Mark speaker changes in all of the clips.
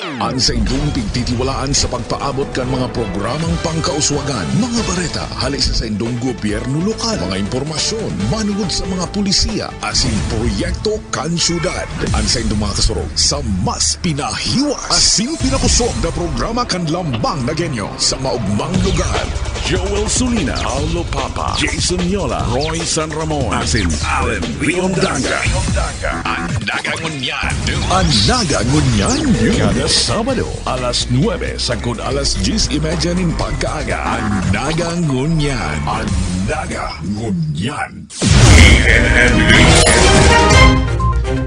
Speaker 1: Ang sa indong pigtitiwalaan sa pagpaabot kan mga programang pangkauswagan, mga bareta, halik sa indong gobyerno lokal, mga impormasyon, manugod sa mga pulisiya, asin proyekto kan syudad. Ang sa indong mga kasurog sa mas pinahiwas, asin pinapusog na programa kan lambang na genyo sa maugmang lugar. Joel Sulina, Paulo Papa, Jason Yola, Roy San Ramon, asin Allen Riondanga. Ang nagangunyan, kada Sabado, alas 9 sagud alas 10:30 nin pagkaaga. Ang nagangunyan. Ang nagangunyan.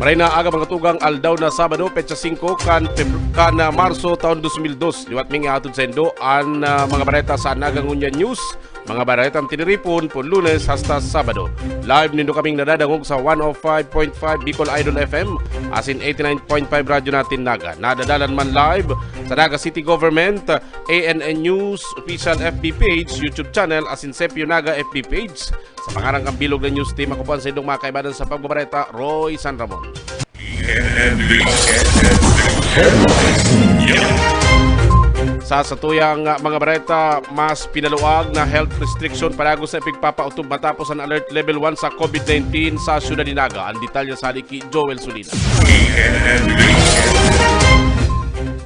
Speaker 2: Maray na aga mga tugang aldaw na Sabado, petsa 5 kan Marso taon 2002. Liwat ming atod sa Indo ang mga bareta sa Nagangunyan News. Mga baretang tiniripon po Lunes hasta Sabado. Live nindo kaming nadadangog sa 105.5 Bicol Idol FM, asin 89.5 radyo natin Naga. Nadadalan man live sa Naga City Government, ANN News, official FB page, YouTube channel, asin Sepio Naga FB page. Sa pangarang kambilog na news team, ako po ang sa indong mga kaibanan sa pagbabareta, Roy San Ramon. Sa satuyang mga bareta, mas pinaluag na health restriction panago sa ipigpapautob matapos ang alert level 1 sa COVID-19 sa siyudad ni Naga. Ang detalye sa Liki Joel Sulina.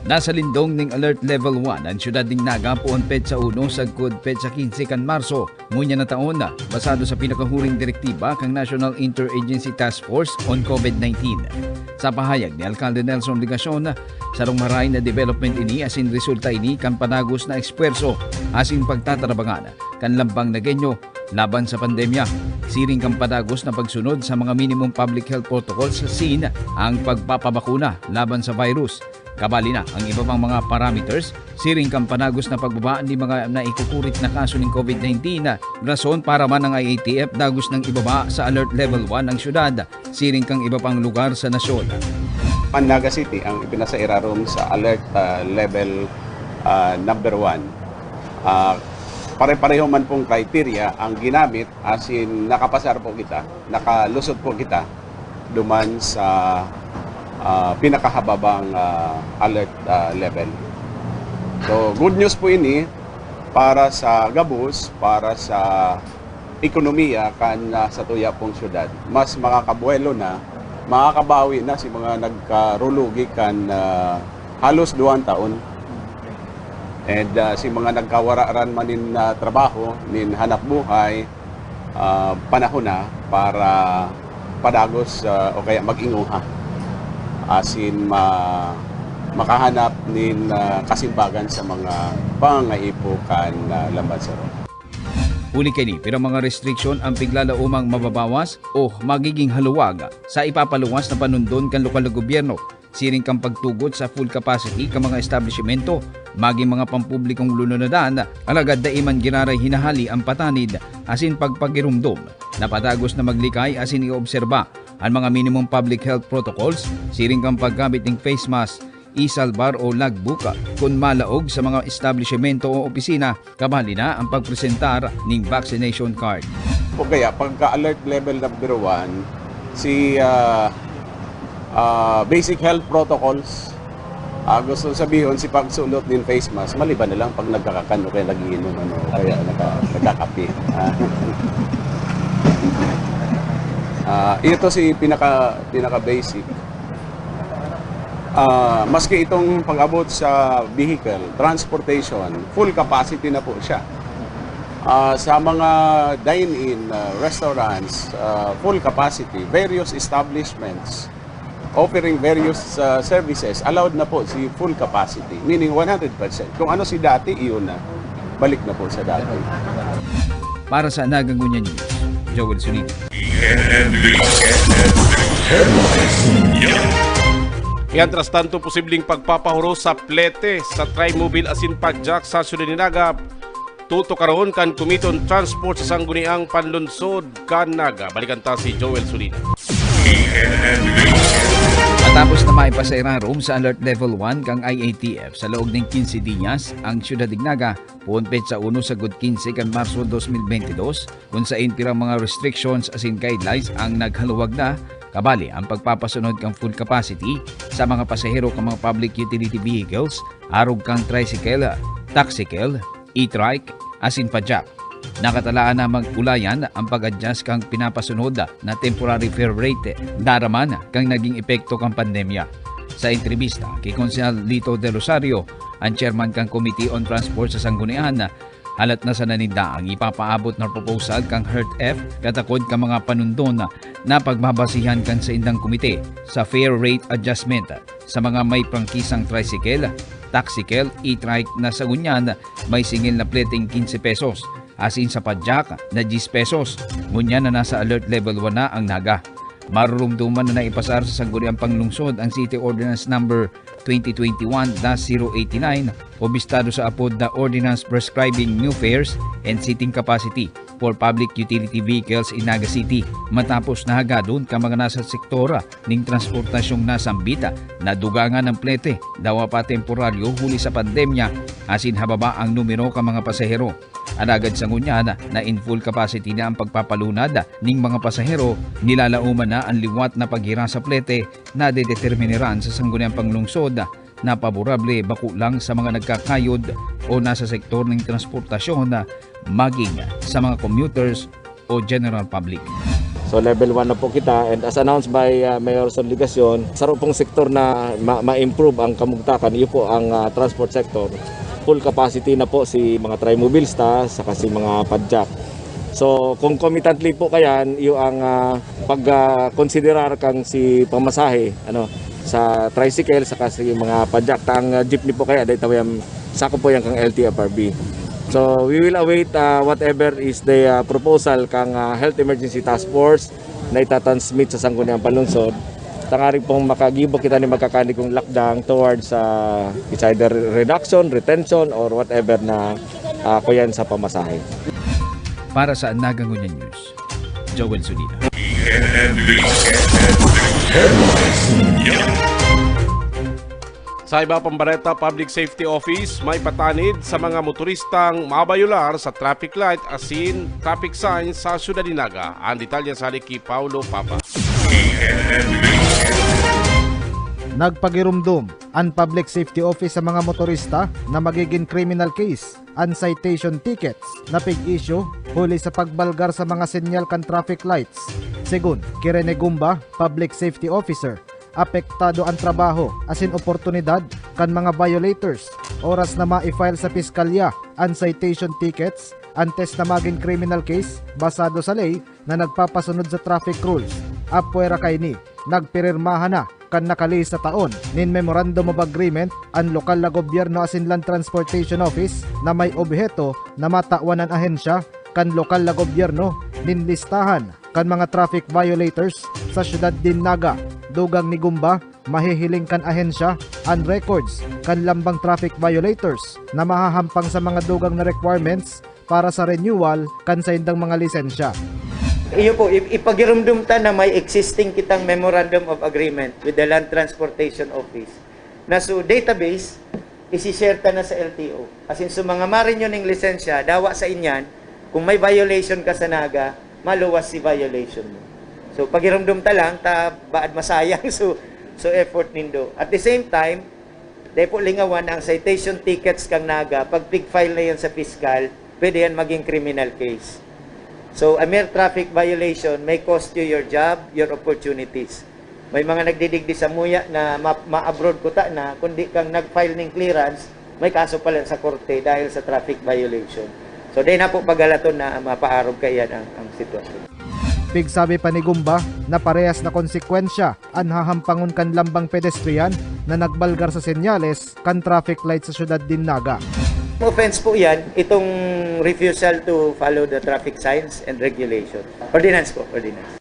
Speaker 3: Nasa lindong ning alert level 1 ang siyudad ning Naga puon petsa 1 sagkod petsa 15 kan Marso. Ngunya na taon na basado sa pinakahuring direktiba kang National Interagency Task Force on COVID-19. Sa pahayag ni Alcalde Nelson Ligacion, sarong maray na development ini asin resulta ini kan panagos na eksperso asin pagtatarabangan kan lambang na genyo laban sa pandemya. Siring kang padagos na pagsunod sa mga minimum public health protocols sa SIN ang pagpapabakuna laban sa virus. Kabali na ang iba pang mga parameters, siring kang panagos na pagbabaan ni mga naikukurit na kaso ng COVID-19 na rason para man ang IATF dagos ng ibaba sa alert level 1 ang syudad, siring kang iba pang lugar sa nasyon.
Speaker 4: Naga City ang ipinasairarom sa alert level number 1. Pare-pareho man pong criteria ang ginamit asin nakapasar po kita, nakalusot po kita duman sa pinakahababang alert level. So good news po ini para sa gabus, para sa ekonomiya kan sa tuya pong syudad. Mas makakabuelo na, makakabawi na si mga nagkarulugi kan halos 2 taon. And si mga nagkawararan man nin trabaho, nin hanap buhay, panahon na para padagos o kaya mag-inguha. Asin makahanap nin kasimbagan sa mga pangaipukan lambansaro.
Speaker 3: Uli kini, pero mga restriction ang piglalaumang mababawas o magiging haluwag sa ipapaluwas na panundon kan lokal na gobyerno. Siring kang pagtugot sa full capacity ka mga establishmento, maging mga pampublikong lununadan, alagad daiman giraray hinahali ang patanid, asin pagpagirumdom, napadagos na maglikay asin iobserba ang mga minimum public health protocols, siring kang paggamit ng face mask, isalbar o logbook kung malaog sa mga establishmento o opisina, kabali na ang pagpresentar ng vaccination card.
Speaker 4: O kaya pagka-alert level number 1, si basic health protocols, gusto sabihin si pagsulot ng face mask, maliban na lang pag nagkakakan o kaya nagiinom kaya nagkakape. Ito si pinaka basic. Maski itong pag-abot sa vehicle, transportation, full capacity na po siya. Sa mga dine-in, restaurants, full capacity, various establishments offering various services, allowed na po si full capacity, meaning 100%. Kung ano si dati, iyon na. Balik na po sa dati.
Speaker 3: Para sa Nagangunyan News, Joel Sulina.
Speaker 2: Mientras tanto, posibleng pagpapahuro sa plete sa Tri-Mobile asin Padjak sa siyudad ni Naga. Tuto karon kan Kumiton Transport sa sangguniang panlunsod kan Naga. Balikan ta si Joel Sulina.
Speaker 3: Matapos na maipasairarom sa alert level 1 kang IATF sa loob ng 15 dias ang siyudad ng Naga, puon petsa 1 sa good 15 kan Marso 2022, kung sa pirang mga restrictions asin guidelines ang naghaluwag na Kabali ang pagpapasunod kang full capacity sa mga pasahero kang mga public utility vehicles, arog kang tricycle, taxicyle, e-trike, asin padyak. Nakatalaan na mag-ulayan ang pag-adjust kang pinapasunod na temporary fare rate daraman kang naging epekto kang pandemya. Sa entrevista kay Konsehal Lito De Rosario, ang chairman kang Committee on Transport sa Sanggunian, halat na sa naninda ang ipapaabot na proposal kang HERT-F katakod ka mga panundon na pagbabasihan kan sa indang komite sa fare rate adjustment sa mga may prangkisang tricycle, taxicyle, e-trike na sa gunyan may singil na plating 15 pesos, asin sa padyak na 10 pesos. Ngunyan na nasa alert level 1 na ang naga. Marurumduman na naipasar sa Sangguniang Panglungsod ang City Ordinance Number 2021-089 o bistado sa apod na Ordinance Prescribing New Fares and Seating Capacity for Public Utility Vehicles in Naga City. Matapos nahagadon ka mga nasa sektora ning transportasyong nasambita na dugangan ng plete dawa pa temporaryo huli sa pandemya asin hababa ang numero ka mga pasahero. Alagad sa ngunya na in full capacity na ang pagpapalunad ning mga pasahero, nilalauman na ang liwat na paghira sa plete na dedeterminiran sa Sangguniang Panglungsod na paborable bako lang sa mga nagkakayod o nasa sektor ng transportasyon maging sa mga commuters o general public.
Speaker 5: So level 1 na po kita, and as announced by Mayor Sonligacion, sa pong sektor na ma-improve ang kamugtakan, iyo po ang transport sector. Full capacity na po si mga Trimobilista saka si mga padyak. So concomitantly po kayan iyo ang pag-konsiderar kang si pamasahe sa tricycle saka si mga padyak tang jeepney po kaya dahil tawag sako po yang kang LTFRB. So we will await whatever is the proposal kang Health Emergency Task Force na itatransmit sa Sangguniang Panlungsod. Tangaring pong makagibo kita ni magkakani kong lockdown towards it's either reduction, retention, or whatever na kuyan sa pamasahe.
Speaker 3: Para sa Nagangunya News, Joel Sulina.
Speaker 2: Sa iba pang balita, Public Safety Office may patanid sa mga motoristang mabayular sa traffic light asin traffic signs sa Syudad de Naga. Ang detalye sa Liki Paulo Papa.
Speaker 6: Nagpagirumdum ang Public Safety Office sa mga motorista na magiging criminal case ang citation tickets na pig-issue huli sa pagbalgar sa mga senyal kan traffic lights. Segun Kirene Gumba, Public Safety Officer, apektado ang trabaho asin oportunidad kan mga violators oras na ma-file sa piskalya ang citation tickets antes na maging criminal case basado sa ley na nagpapasunod sa traffic rules. Apwera kay ni nagpirirmahan na kan nakali sa taon nin Memorandum of Agreement ang lokal na gobyerno asin Land Transportation Office na may objeto na matawan ang ahensya kan lokal na gobyerno nin listahan kan mga traffic violators sa Syudad de Naga. Dugang ni Gumba, mahihiling kan ahensya ang records kan lambang traffic violators na mahahampang sa mga dugang na requirements para sa renewal kan sa indang mga lisensya.
Speaker 7: Iyo po, ipagirumdum ta na may existing kitang Memorandum of Agreement with the Land Transportation Office na so database isi-share ta na sa LTO. As in, so mga marinyo ng lisensya, dawa sa inyan, kung may violation ka sa Naga, maluwas si violation mo. So pagirumdum ta lang, ta baad masayang so effort nindo. At the same time, dahil po lingawan ang citation tickets kang Naga, pag big file na yan sa fiscal, pwede yan maging criminal case. So, a mere traffic violation may cost you your job, your opportunities. May mga nagdidigdi sa muya na ma-abroad ko ta na kundi kang nag-file ng clearance, may kaso pala sa korte dahil sa traffic violation. So, dahil na po pagalaton na mapaarog kayan ang sitwasyon.
Speaker 6: Pig sabi pa ni Gumba na parehas na konsekwensya ang hahampangon kan lambang pedestrian na nagbalgar sa senyales kan traffic light sa Syudad de Naga.
Speaker 7: Offense po yan, itong refusal to follow the traffic signs and regulation. Ordinance po, ordinance.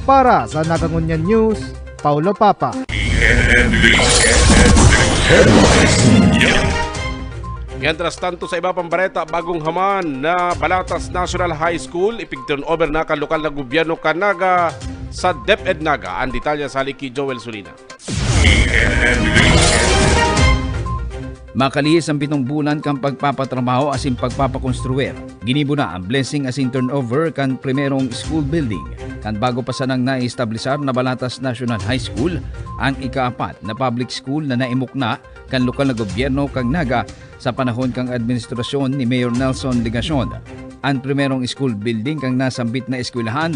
Speaker 6: Para sa Nagangunya News, Paulo Papa.
Speaker 2: Mientras tanto sa iba pang balita, bagong haman na Balatas National High School ipig-turn over na kan lokal na gobyerno kan Naga sa DepEd Naga. Ang detalye sa Liki Joel Sulina.
Speaker 3: Makalihis ang 7 bulan kang pagpapatrabaho asin pagpapakonstruer. Ginibo na ang blessing asin turnover kan primerong school building kan bago pa sanang naiestablisar na Balatas National High School, ang ika-4 na public school na naimukna kan lokal na gobyerno kang Naga sa panahon kang administrasyon ni Mayor Nelson Ligacion. Ang primerong school building kang nasambit na eskwelahan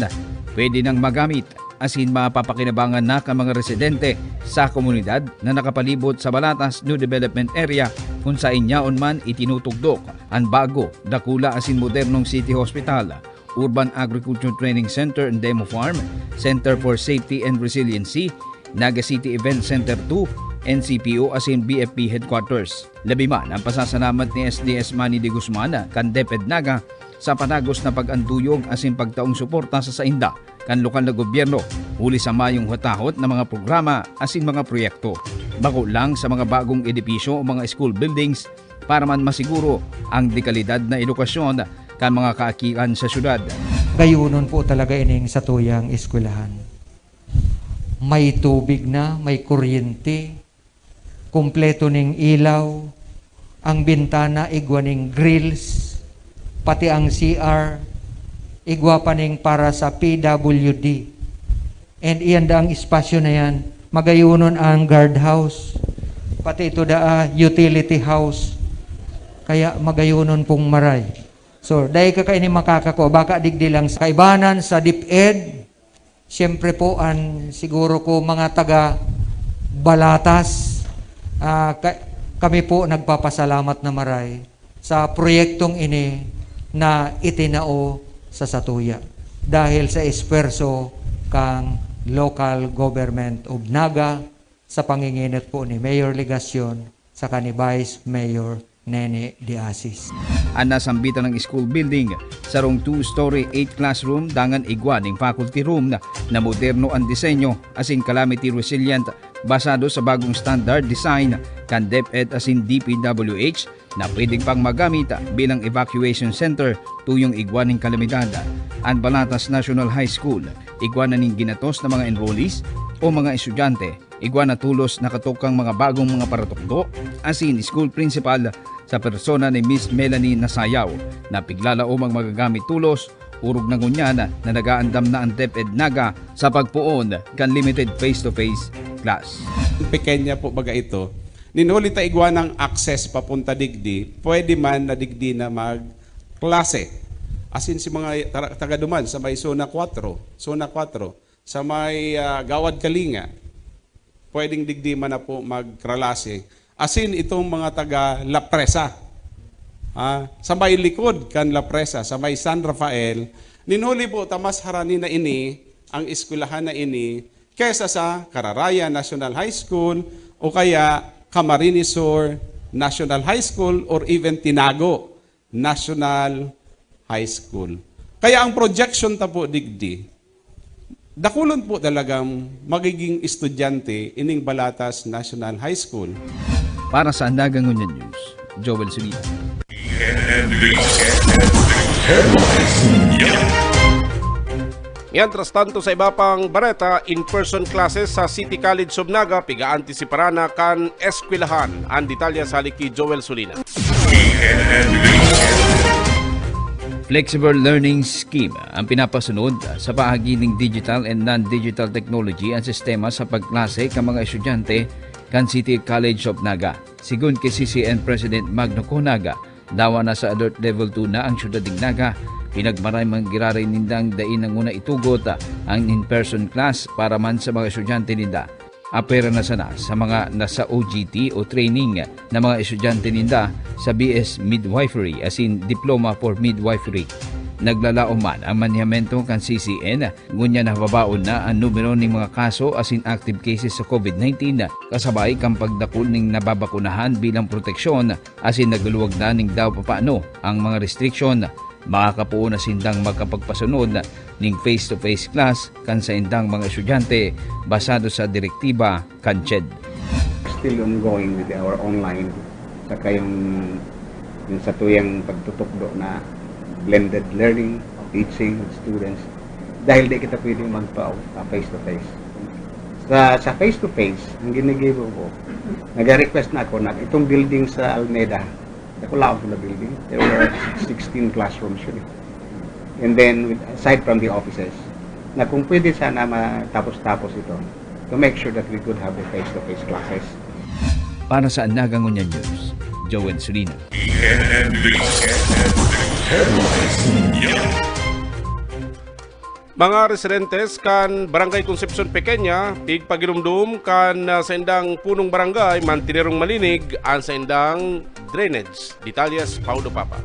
Speaker 3: pwede nang magamit asin mapapakinabangan na kang mga residente sa komunidad na nakapalibot sa Balatas New Development Area kung sa inyaon man itinutugdok ang bago, dakula asin modernong City Hospital, Urban Agriculture Training Center and Demo Farm, Center for Safety and Resiliency, Naga City Event Center 2, NCPO asin BFP Headquarters. Labi man ang pasasalamat ni SDS Manny de Guzman kan DepEd Naga sa panagos na pag-anduyog asin pagtaong suporta sa sainda kan lokal na gobyerno huli sa mayong hatahot na mga programa asin mga proyekto. Bako lang sa mga bagong edifisyo o mga school buildings para man masiguro ang dekalidad na edukasyon kan mga kaakiran sa syudad.
Speaker 8: Gayunon po talaga ining sa tuyang eskwelahan. May tubig na, may kuryente, kumpleto ning ilaw, ang bintana igwa ning grills, pati ang CR, igwa pa ning para sa PWD. And iyan da ang espasyo na yan, magayunon ang guardhouse, pati ito da utility house, kaya magayunon pong maray. So, dahil ka kayo ni makakako, baka digdi lang sa kaibanan sa DepEd, siyempre po, siguro ko mga taga Balatas, kami po nagpapasalamat na maray sa proyektong ini na itinao sa Satuya. Dahil sa esperso kang local government of Naga sa panginginit po ni Mayor Ligacion sa ni Vice Mayor Nene de Asis.
Speaker 3: Ang nasambitan ng school building, sarong 2-story 8 classroom dangan igwa ning faculty room na moderno ang disenyo asin calamity resilient basado sa bagong standard design kan DepEd asin DPWH na pwedeng pang magamit bilang evacuation center tuyong igwa ning kalamidad. Ang Balatas National High School, igwa na ning ginatos na mga enrollees o mga estudyante, igwa na tulos nakatokang mga bagong mga paratokdo asin school principal sa persona ni Miss Melanie Nasayaw na piglalaomang magagamit tulos urog na ngunyana na nagaandam na ang DepEd Naga sa pagpuon kan limited face-to-face class.
Speaker 4: Pekenya po baga ito, ninuli ta igwa ng access papunta digdi, pwede man na digdi na mag-klase. Asin si mga taga-duman sa may Zona 4, sa may Gawad Kalinga, pwedeng digdi man na po magkralase. Asin itong mga taga La Presa, sa may likod kan La Presa, sa may San Rafael, ninuli po tamas harani na ini, ang eskwelahan na ini, kesa sa Cararaya National High School o kaya Camarines Sur National High School or even Tinago National High School. Kaya ang projection ta po digdi, dakulon po talagang magiging estudyante ining Balatas National High School.
Speaker 3: Para sa Andagang Union News, Joel Sulita.
Speaker 2: Yan, tras tanto sa iba pang bareta, in-person classes sa City College of Naga, piga-antisiparana kan eskwelahan. Ang detalya sa haliki Joel Sulina.
Speaker 3: Flexible Learning Scheme ang pinapasunod sa paagi ng digital and non-digital technology ang sistema sa pagklase ng mga estudyante kan City College of Naga. Sigun kay CCN President Magno Conaga, dawa na sa alert level 2 na ang syudad ng Naga, pinagmaray manggiraray nindang dain ng una itugot ang in-person class para man sa mga estudyante ninda. Apera na sana sa mga nasa OGT o training na mga estudyante ninda sa BS Midwifery as in Diploma for Midwifery. Naglalao man ang manyamento kan CCN, ngunya na babaon na ang numero ng mga kaso as in active cases sa COVID-19 kasabay kang pagdakul ng nababakunahan bilang proteksyon as in nagluwag na ning daw papaano ang mga restriction. Makakapuo na sindang magkapagpasunod ning face-to-face class kan sa indang mga estudyante basado sa direktiba kan CHED.
Speaker 9: Still ongoing with our online saka yung sa tuyang pagtutukdo na blended learning, teaching students dahil di kita pwedeng magpa-face-to-face. Sa face-to-face, ang ginigibo ko, nag-request na ako na itong building sa Almeda, ako lang ako na building, there were 16 classrooms yun. And then, aside from the offices, na kung pwede sana matapos-tapos ito to make sure that we could have the face-to-face classes.
Speaker 3: Para sa Nagangunyan News, Joel Sulina.
Speaker 2: Mga residentes kan Barangay Concepcion Pequeña, pagpagirumdum kan sa indang punong barangay, mantinerong malinig ang sa indang drainage. Detalyas, Paulo Papa.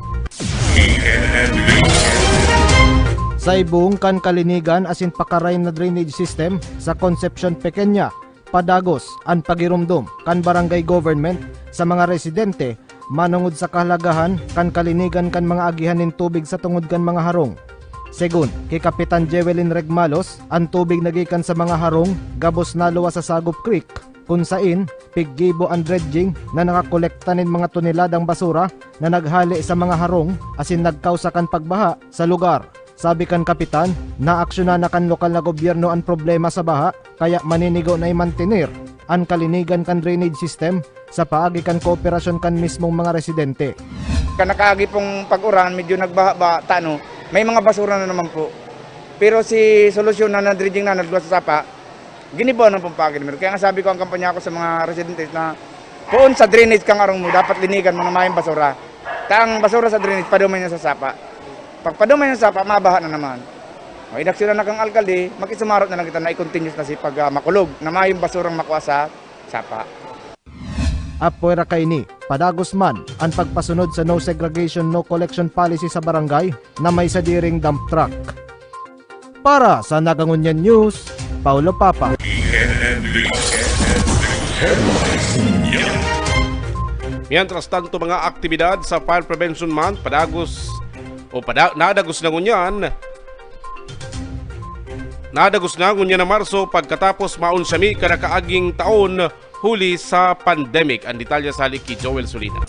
Speaker 6: Sa ibuong kan kalinigan asin pakaray na drainage system sa Concepcion Pequeña, padagos ang pagirumdum kan barangay government sa mga residente manungod sa kahalagahan kan kalinigan kan mga agihan nin tubig sa tungod kan mga harong. Segun, kay Kapitan Jewelyn Regmalos, ang tubig nagikan sa mga harong gabos na luwa sa Sagop Creek, kung sain, piggibo ang dredging na nakakolekta nin mga toneladang basura na naghali sa mga harong asin nagkausakan pagbaha sa lugar. Sabi kan Kapitan, naaksyonan na kan lokal na gobyerno ang problema sa baha, kaya maninigo na i-mantenir ang kalinigan kan drainage system sa paagi kan kooperasyon kan mismong mga residente.
Speaker 10: Kanakaagi pong pag-uran, medyo nagbaha-baha, may mga basura na naman po. Pero si solusyon na dredging na nagluwas sa sapa, ginibaw ng pampagin. Kaya nga sabi ko ang kampanya ko sa mga residentes na kung sa drainage kang arong mo, dapat linigan mo na may basura. Ang basura sa drainage, padumay niya sa sapa. Pag padumay niya sa sapa, mabaha na naman. O, inaksyonan na kang alkalde, makisumarot na lang kita na i-continuous na si pag makulog na may basurang makuha sa sapa.
Speaker 6: Apwera kaini, padagos man ang pagpasunod sa no segregation, no collection policy sa barangay na may sadiring dump truck. Para sa Nagangunyan News, Paulo Papa.
Speaker 2: Mientras tanto, mga aktibidad sa Fire Prevention Month, nadagos na ngunyan na Marso pagkatapos maunsami kanakaaging taon huli sa pandemic. Ang detalye sa halik kay Joel Sulina.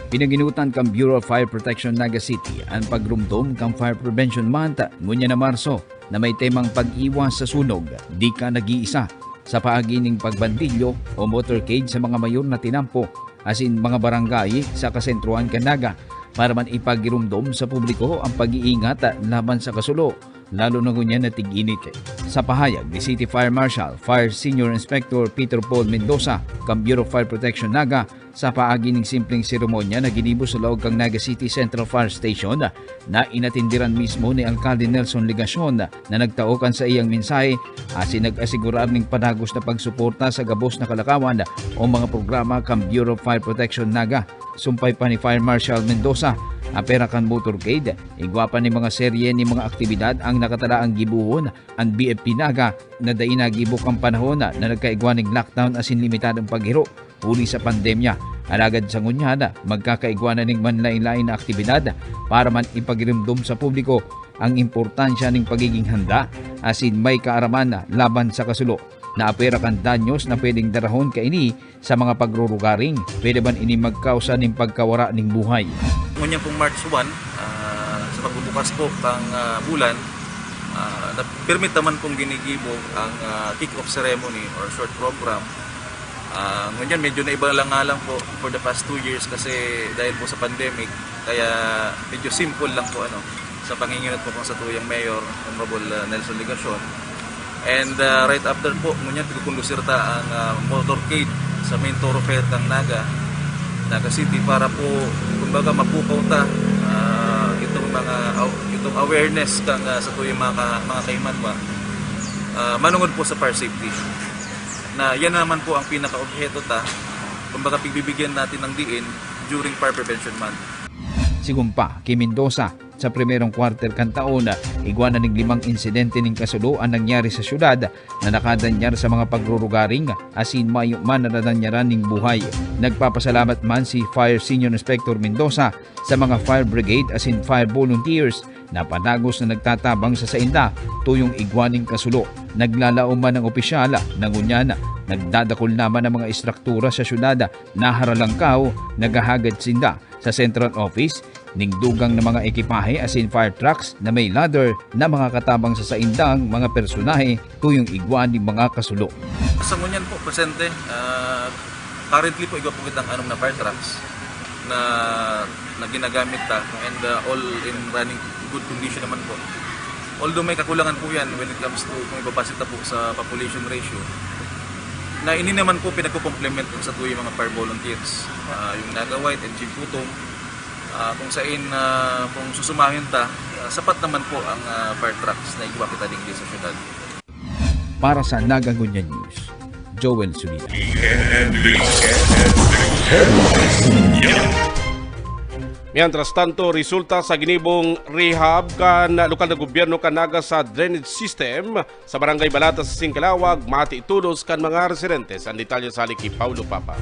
Speaker 3: Pinaginutan kang Bureau of Fire Protection Naga City ang pagrumdum kang Fire Prevention Month ngunya na Marso na may temang pag-iwas sa sunog, di ka nag-iisa sa paagi ning pagbandilyo o motorcade sa mga mayor na tinampo asin mga barangay sa kasentruan kan Naga para man ipagirumdum sa publiko ang pag-iingat laban sa kasulo, lalo na ngunyan na tig-init. Sa pahayag ni City Fire Marshal, Fire Senior Inspector Peter Paul Mendoza, kang Bureau of Fire Protection Naga, sa paagi ng simpleng seremonya na ginibo sa loob kang Naga City Central Fire Station na inatindiran mismo ni Alcalde Nelson Legacion na nagtaukan sa iyang mensahe asin nag-asigurar ng padagos na pagsuporta sa gabos na kalakawan o mga programa kang Bureau of Fire Protection Naga. Sumpay pa ni Fire Marshal Mendoza, apera kan motorcade, igwa pa ni mga serye ni mga aktibidad ang nakatalaang gibuhon ang BFP Naga na dahi nagibok ang panahon na nagkaigwa ng lockdown asin limitadong paghiro huli sa pandemya. Alagad sa ngunyada, magkakaigwa na ng manlain-lain na aktibidad para man ipagirimdum sa publiko ang importansya ng pagiging handa asin may kaaraman na laban sa kasulo. Naapera kan danyos na pwedeng darahon kaini sa mga pagrurugaring, pwede ban ini magkausa ng pagkawara ng buhay.
Speaker 11: Ngunyan pong March 1, sa pagbubukas po pang bulan, na-permit naman pong ginigibo ang kick-off ceremony or short program. Ngunyan medyo naiba lang nga lang po for the past 2 years kasi dahil po sa pandemic, kaya medyo simple lang po sa panginginat po sa tuyang Mayor, Honorable Nelson Legacion. And right after po, ngunyan pagkukondusirta ang motorcade sa main thoroughfare ng Naga City para po kumbaga mapupunta itong awareness kang sa tuyong mga kaimanwa manungod po sa fire safety. Na yan naman po ang pinaka-objeto kumbaga pigbibigyan natin ng diin during Fire Prevention Month.
Speaker 3: Sigumpa, kay Mendoza, sa primerong quarter kan taon, igwa na ng 5 insidente ng kasulo ang nangyari sa syudad na nakadanyar sa mga pagrurugaring asin mayo man nadanyaran ng buhay. Nagpapasalamat man si Fire Senior Inspector Mendoza sa mga fire brigade asin fire volunteers na panagos na nagtatabang sa sainda tuyong igwaning kasulo. Naglalaom man ang opisyala ng unyana, nagdadakol naman ang mga istruktura sa syudad na haralangkaw, nagahagad sinda sa central office ning dugang na mga ekipahe asin fire trucks na may ladder na mga katabang sa saindang mga personahe tuyong igwan ng mga kasulo.
Speaker 11: Sa ngunyan po presente, currently po igwa po kitang na fire trucks na ginagamit and all in running good condition naman po. Although may kakulangan po yan when it comes to kung ibabase po sa population ratio, na ini naman po pinagko-complement sa tuwing mga fire volunteers. Yung Naga White and Chief Putong, kung saan kung susumahin sapat naman po ang fire trucks na igwa kita din sa syudad.
Speaker 3: Para sa Nagangunya News, Joel Sulina.
Speaker 2: Mientras tanto, resulta sa ginibong rehab kan lokal na gobyerno kanaga sa drainage system sa Barangay Balatas sa Singkalawag, mati itulos kan mga residentes. Ang detalye sa Liki Paulo Papa.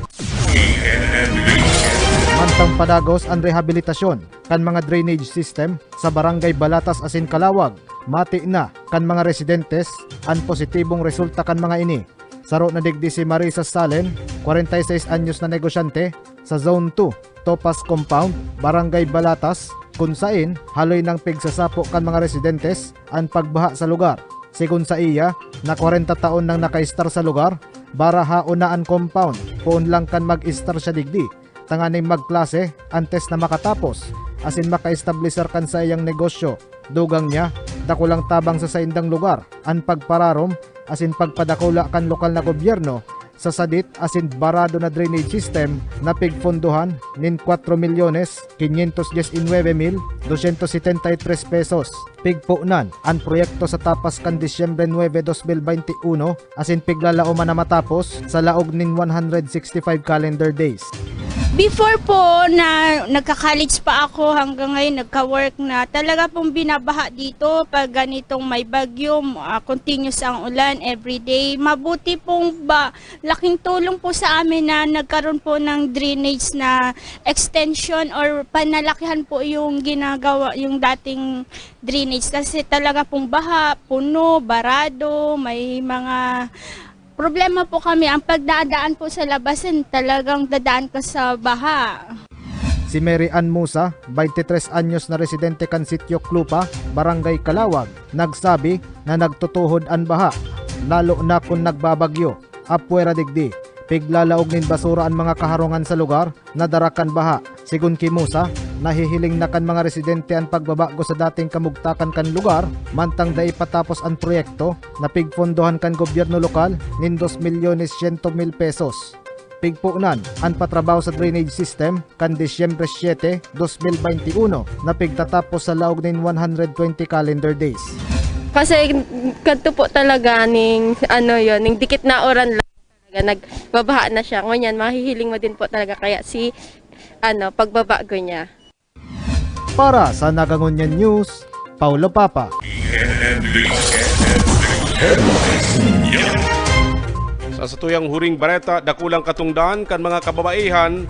Speaker 6: Mantang padagos ang rehabilitasyon kan mga drainage system sa Barangay Balatas asin Kalawag, mati na kan mga residentes ang positibong resulta kan mga ini. Saro na digdi si Marisa Salen, 46 anyos na negosyante sa Zone 2, Topas Compound, Barangay Balatas, kung saan haloy ng pigsasapo kan mga residentes ang pagbaha sa lugar. Sigun sa iya, na 40 taon nang naka-star sa lugar, baraha na ang compound, poon lang kan mag-star siya digdi. Tanganing magklase, antes na makatapos, asin maka-establisher kan sa iyang negosyo. Dugang niya, dakulang tabang sa saindang lugar, ang pagpararom, asin pagpadakula kan lokal na gobyerno, sa sadit asin barado na drainage system na pigfondohan nin 4,519,273 pesos. Pigpuunan ang proyekto sa tapas kan Disyembre 9, 2021 asin piglalauman na matapos sa laog nin 165 calendar days.
Speaker 12: Before po na nagka-college pa ako hanggang ngayon nagka-work na, talaga pong binabaha dito pag ganitong may bagyo, continuous ang ulan everyday. Mabuti pong laking tulong po sa amin na nagkaroon po ng drainage na extension or panalakihan po yung ginagawa, yung dating drainage. Kasi talaga pong baha, puno, barado, may mga problema po kami. Ang pagdadaan po sa labasan, talagang dadaan ka sa baha.
Speaker 6: Si Mary Ann Musa, 23 anyos na residente kan Sitio Clupa, Barangay Kalawag, nagsabi na nagtutuhod ang baha, lalo na kung nagbabagyo. Apwera digdi, piglalaog nin basura ang mga kaharungan sa lugar na darakan baha. Sigun ki Musa, nahihiling na kan mga residente ang pagbabago sa dating kamugtakan kan lugar, mantang dai patapos ang proyekto na pigfondohan kan gobyerno lokal nin 2,100,000 pesos. Pigpuunan ang patrabaho sa drainage system kan Disyembre 7, 2021 na pigtatapos sa laog nin 120 calendar days.
Speaker 13: Kasi kanto po talaga ning ning dikit na oran lang talaga nagbabaha na siya. Ngunyan mahihiling mo din po talaga kaya si pagbabago niya.
Speaker 6: Para sa Nagangunya News, Paulo Papa.
Speaker 2: Sa tuyang huring bareta, dakulang katungdaan kan mga kababaihan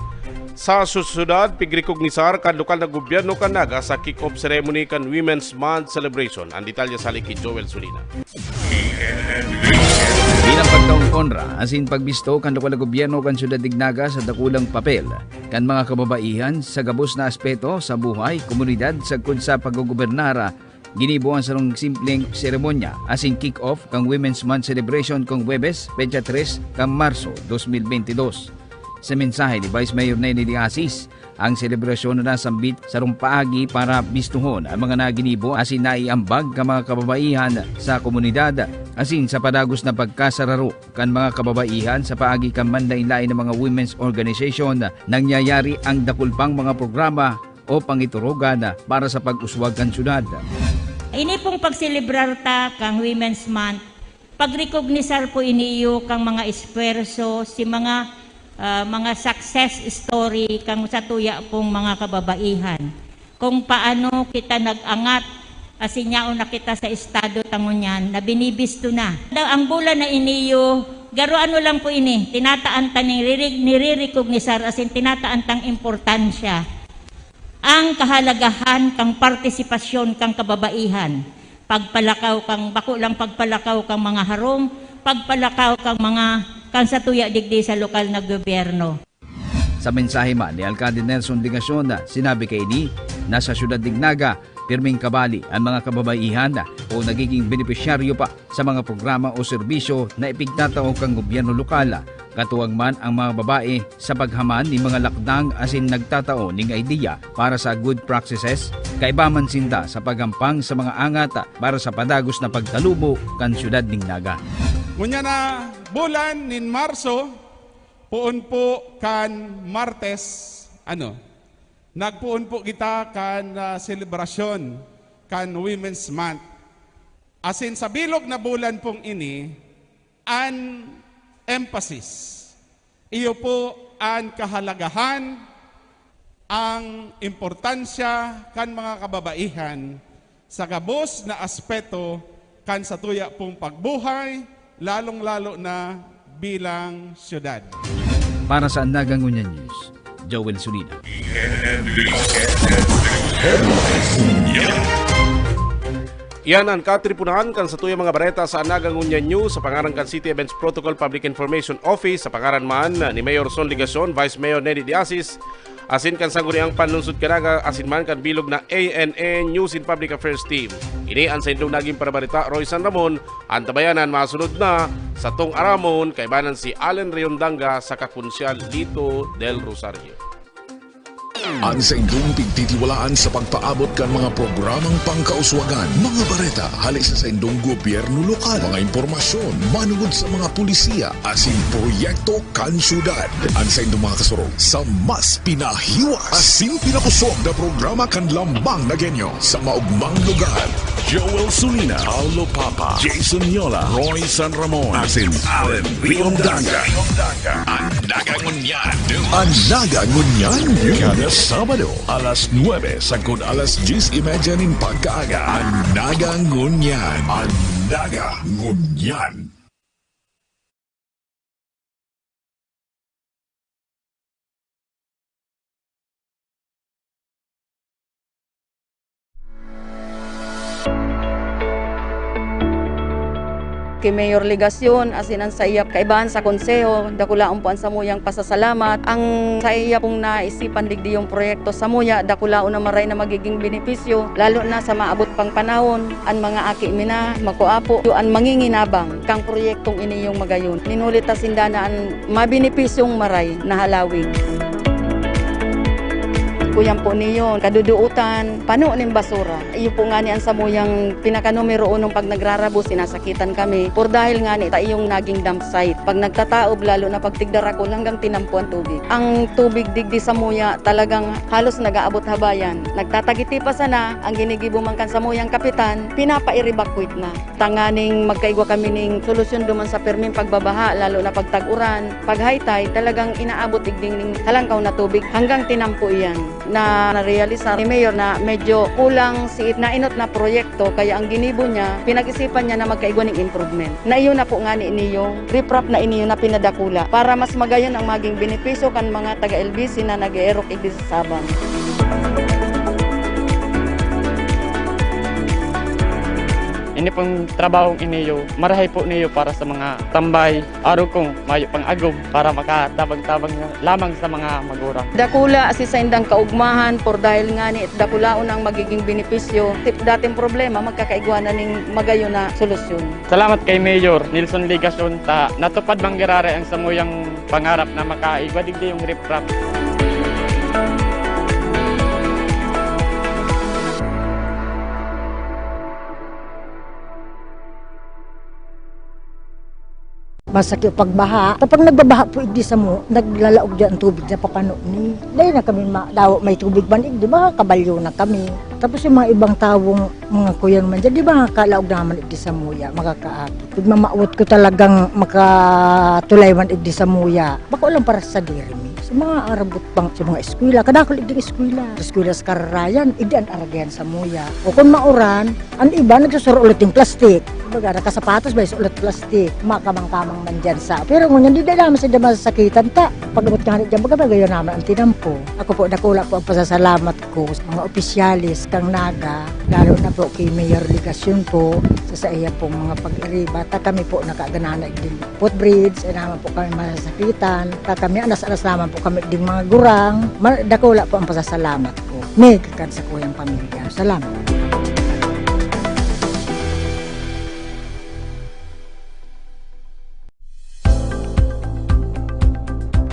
Speaker 2: sa susunod pigrekognisar kan lokal na gobyerno kanaga sa kick-off ceremony kan Women's Month celebration. Ang detalye sa Liki Joel Sulina.
Speaker 3: Bilang pagtaong konra, asin pagbisto kan lokal na gobyerno kan Syudad Dignaga sa dakulang papel kan mga kababaihan sa gabos na aspeto sa buhay, komunidad sagkod sa paggugobernara, ginibuan sa nung simpleng seremonya asin kick-off kang Women's Month celebration kong Huwebes, Petsa 3 kang Marso 2022. Sa mensahe ni Vice Mayor Nenny Asis, ang selebrasyon na nasambit sa rumpaagi para bistuhon ang mga naginibo asin naiambag ka mga kababaihan sa komunidad asin sa padagos na pagkasararo kan mga kababaihan sa paagi kan mandainlain ng mga women's organization nangyayari ang dakulpang mga programa o pangiturugan para sa pag-uswag kan syudad.
Speaker 14: Ini pong pagselebrar ta kang Women's Month, pagrekognisar po iniyo kang mga esfuerzo si mga success story kang sa tuya pong mga kababaihan. Kung paano kita nag-angat asinyaon na kita sa estado tangunyan na binibisto na. Ang bulan na iniyo, garo lang po ini, tinataan ta nire-recognisar asin tinataan tang importansya. Ang kahalagahan kang partisipasyon kang kababaihan. Pagpalakaw kang, bako lang pagpalakaw kang mga harong, pagpalakaw kang mga kan sa tuya digdi sa lokal na gobyerno.
Speaker 3: Sa mensahe man ni Alcalde Nelson Digacion na sinabi kay ni na sa Syudad Dignaga, pirming kabali ang mga kababaihan o nagiging benepisyaryo pa sa mga programa o serbisyo na ipigtatao kang gobyerno lokal Katuwang man ang mga babae sa paghaman ni mga lakdang asin nagtatao ning idea para sa good practices, kaiba man sinda sa pagampang sa mga angata para sa padagos na pagtalubo kan syudad ning Naga.
Speaker 15: Ngunya na bulan nin Marso, puon po kan Martes, nagpuon po kita kan selebrasyon kan Women's Month. Asin sa bilog na bulan pong ini, an emphasis. Iyo po ang kahalagahan, ang importansya kan mga kababaihan sa gabos na aspeto kan sa tuya pong pagbuhay, lalong-lalo na bilang syudad.
Speaker 3: Para sa Nagangunya News, Joel Sulina.
Speaker 2: Iyan ang katripunahan kan sa tuyang mga bareta sa Nagangunya News sa pangaran kan City Events Protocol Public Information Office sa pangaran man ni Mayor Son Ligacion, Vice Mayor Nedy Diasis, asin kan sangguniang panlunsod kanaga asin man kan bilog na ANA News in Public Affairs Team. Ini ang sa indong naging parabarita Roy San Ramon, ang tabayanan masunod na sa tong aramon kaibanan si Allen Riondanga sa kakunsyal Lito del Rosario.
Speaker 1: Ang sa indong pigtitiwalaan sa pagpaabot kan mga programang pangkauswagan, mga bareta, halis sa indong gobyerno lokal, mga impormasyon, manugod sa mga pulisiya, asin proyekto kan syudad. Ang sa indong mga kasurog, sa mas pinahiwas, asin pinakusog na programa kan lambang na genyo sa maugmang lugar. Joel Sulina, Paulo Papa, Jason Yola, Roy San Ramon, asin Allen Riondanga. Ang Nagangunyan. Ang Nagangunyan. Kada Sabado, alas 9 sagod alas 10:30 nin pagkaaga. Ang Nagangunyan. Ang Nagangunyan.
Speaker 16: Kay Mayor Ligacion, asin ang saiyap kaibahan sa konseho, dakulaon po ang samuyang pasasalamat. Ang saiyap pong naisipan digdi yung proyekto samuya, dakulaon na maray na magiging benepisyo, lalo na sa maabot pang panahon, ang mga aki mina, makuapo, ang manginginabang, kang proyektong ini yung magayon. Ninulit ta sindana ang mabenepisyong maray na halawig. Kuyang po niyo, kaduduutan, pano ng basura. Iyo po nga ni ang samuyang pinaka-numero 1 pag nagrarabo, sinasakitan kami. Por dahil nga ni iyong naging dump site. Pag nagtataob, lalo na pag tigdarakol hanggang tinampo ang tubig. Ang tubig digdi samuya talagang halos nag-aabot habayan. Nagtatagiti pa sana, ang ginigibumang kan samuyang kapitan, pinapa-evacuate na. Tanganing magkaigwa kami ning solusyon duman sa perming pagbabaha, lalo na pag tag-uran. Pag high tide, talagang inaabot digding ning halangkaw na tubig hanggang tinampo iyan. Na narealisa ni Mayor na medyo kulang si na inot na proyekto, kaya ang ginibo niya, pinag-isipan niya na magkaigwa ng improvement. Na iyon na po nga ni iniyong riprap na iniyo na pinadakula para mas magayon ang maging benepisyo kan mga taga-LBC na nag-erok igdi sa Sabang.
Speaker 17: Ini pong trabahong iniyo, marahay po niyo para sa mga tambay, araw kong mayo pang agob para makatabang-tabang lamang sa mga magurang.
Speaker 16: Dakula si sa indang kaugmahan por dahil nga ni dakulaon ang magiging benepisyo. Dating problema magkakaigwa na ning magayon na solusyon.
Speaker 17: Salamat kay Mayor Nilson Ligacion ta natupad manggirare ang samuyang pangarap na makaigwa digdi yung riprap.
Speaker 18: Masakit pagbaha. Kapag nagbabaha po igdi sa mo, naglalaog dyan ang tubig na papano ni. Dahil na kami may tubig man igdi, baka kabalyo na kami. Tapos yung mga ibang tawong mga kuya naman dyan, di ba kalaog naman igdi sa muya, makakaagi. Pag mamaawat ko talagang makatulay man igdi sa muya, baka walang para sa diri mi. Sa mga arabot pang sa mga eskwela, kadakol igdi eskwela. Sa eskwela sa kararayan, igdi ang aragyan sa muya. O kung mauran, ang iba nagsusuro ulit yung plastik. Baga, nakasapatos ba ulit plastik, makamang-kamang man dyan sa. Pero ngunyan, di naman sa dyan masasakitan ta. Pag-abot nga dyan, baga gayon naman ang tinampo. Ako po, nakula po ang pasasalamat ko sa mga opisyalis kang Naga, lalo na po kay Mayor Ligacion po, sa iya pong mga pag-iriba. Ta kami po nakaganana din footbridge, naman po kami masasakitan. Ta kami, anas-anas naman po kami din mga gurang. Nakula po ang pasasalamat ko. Megakan sa kuyang pamilya. Salamat.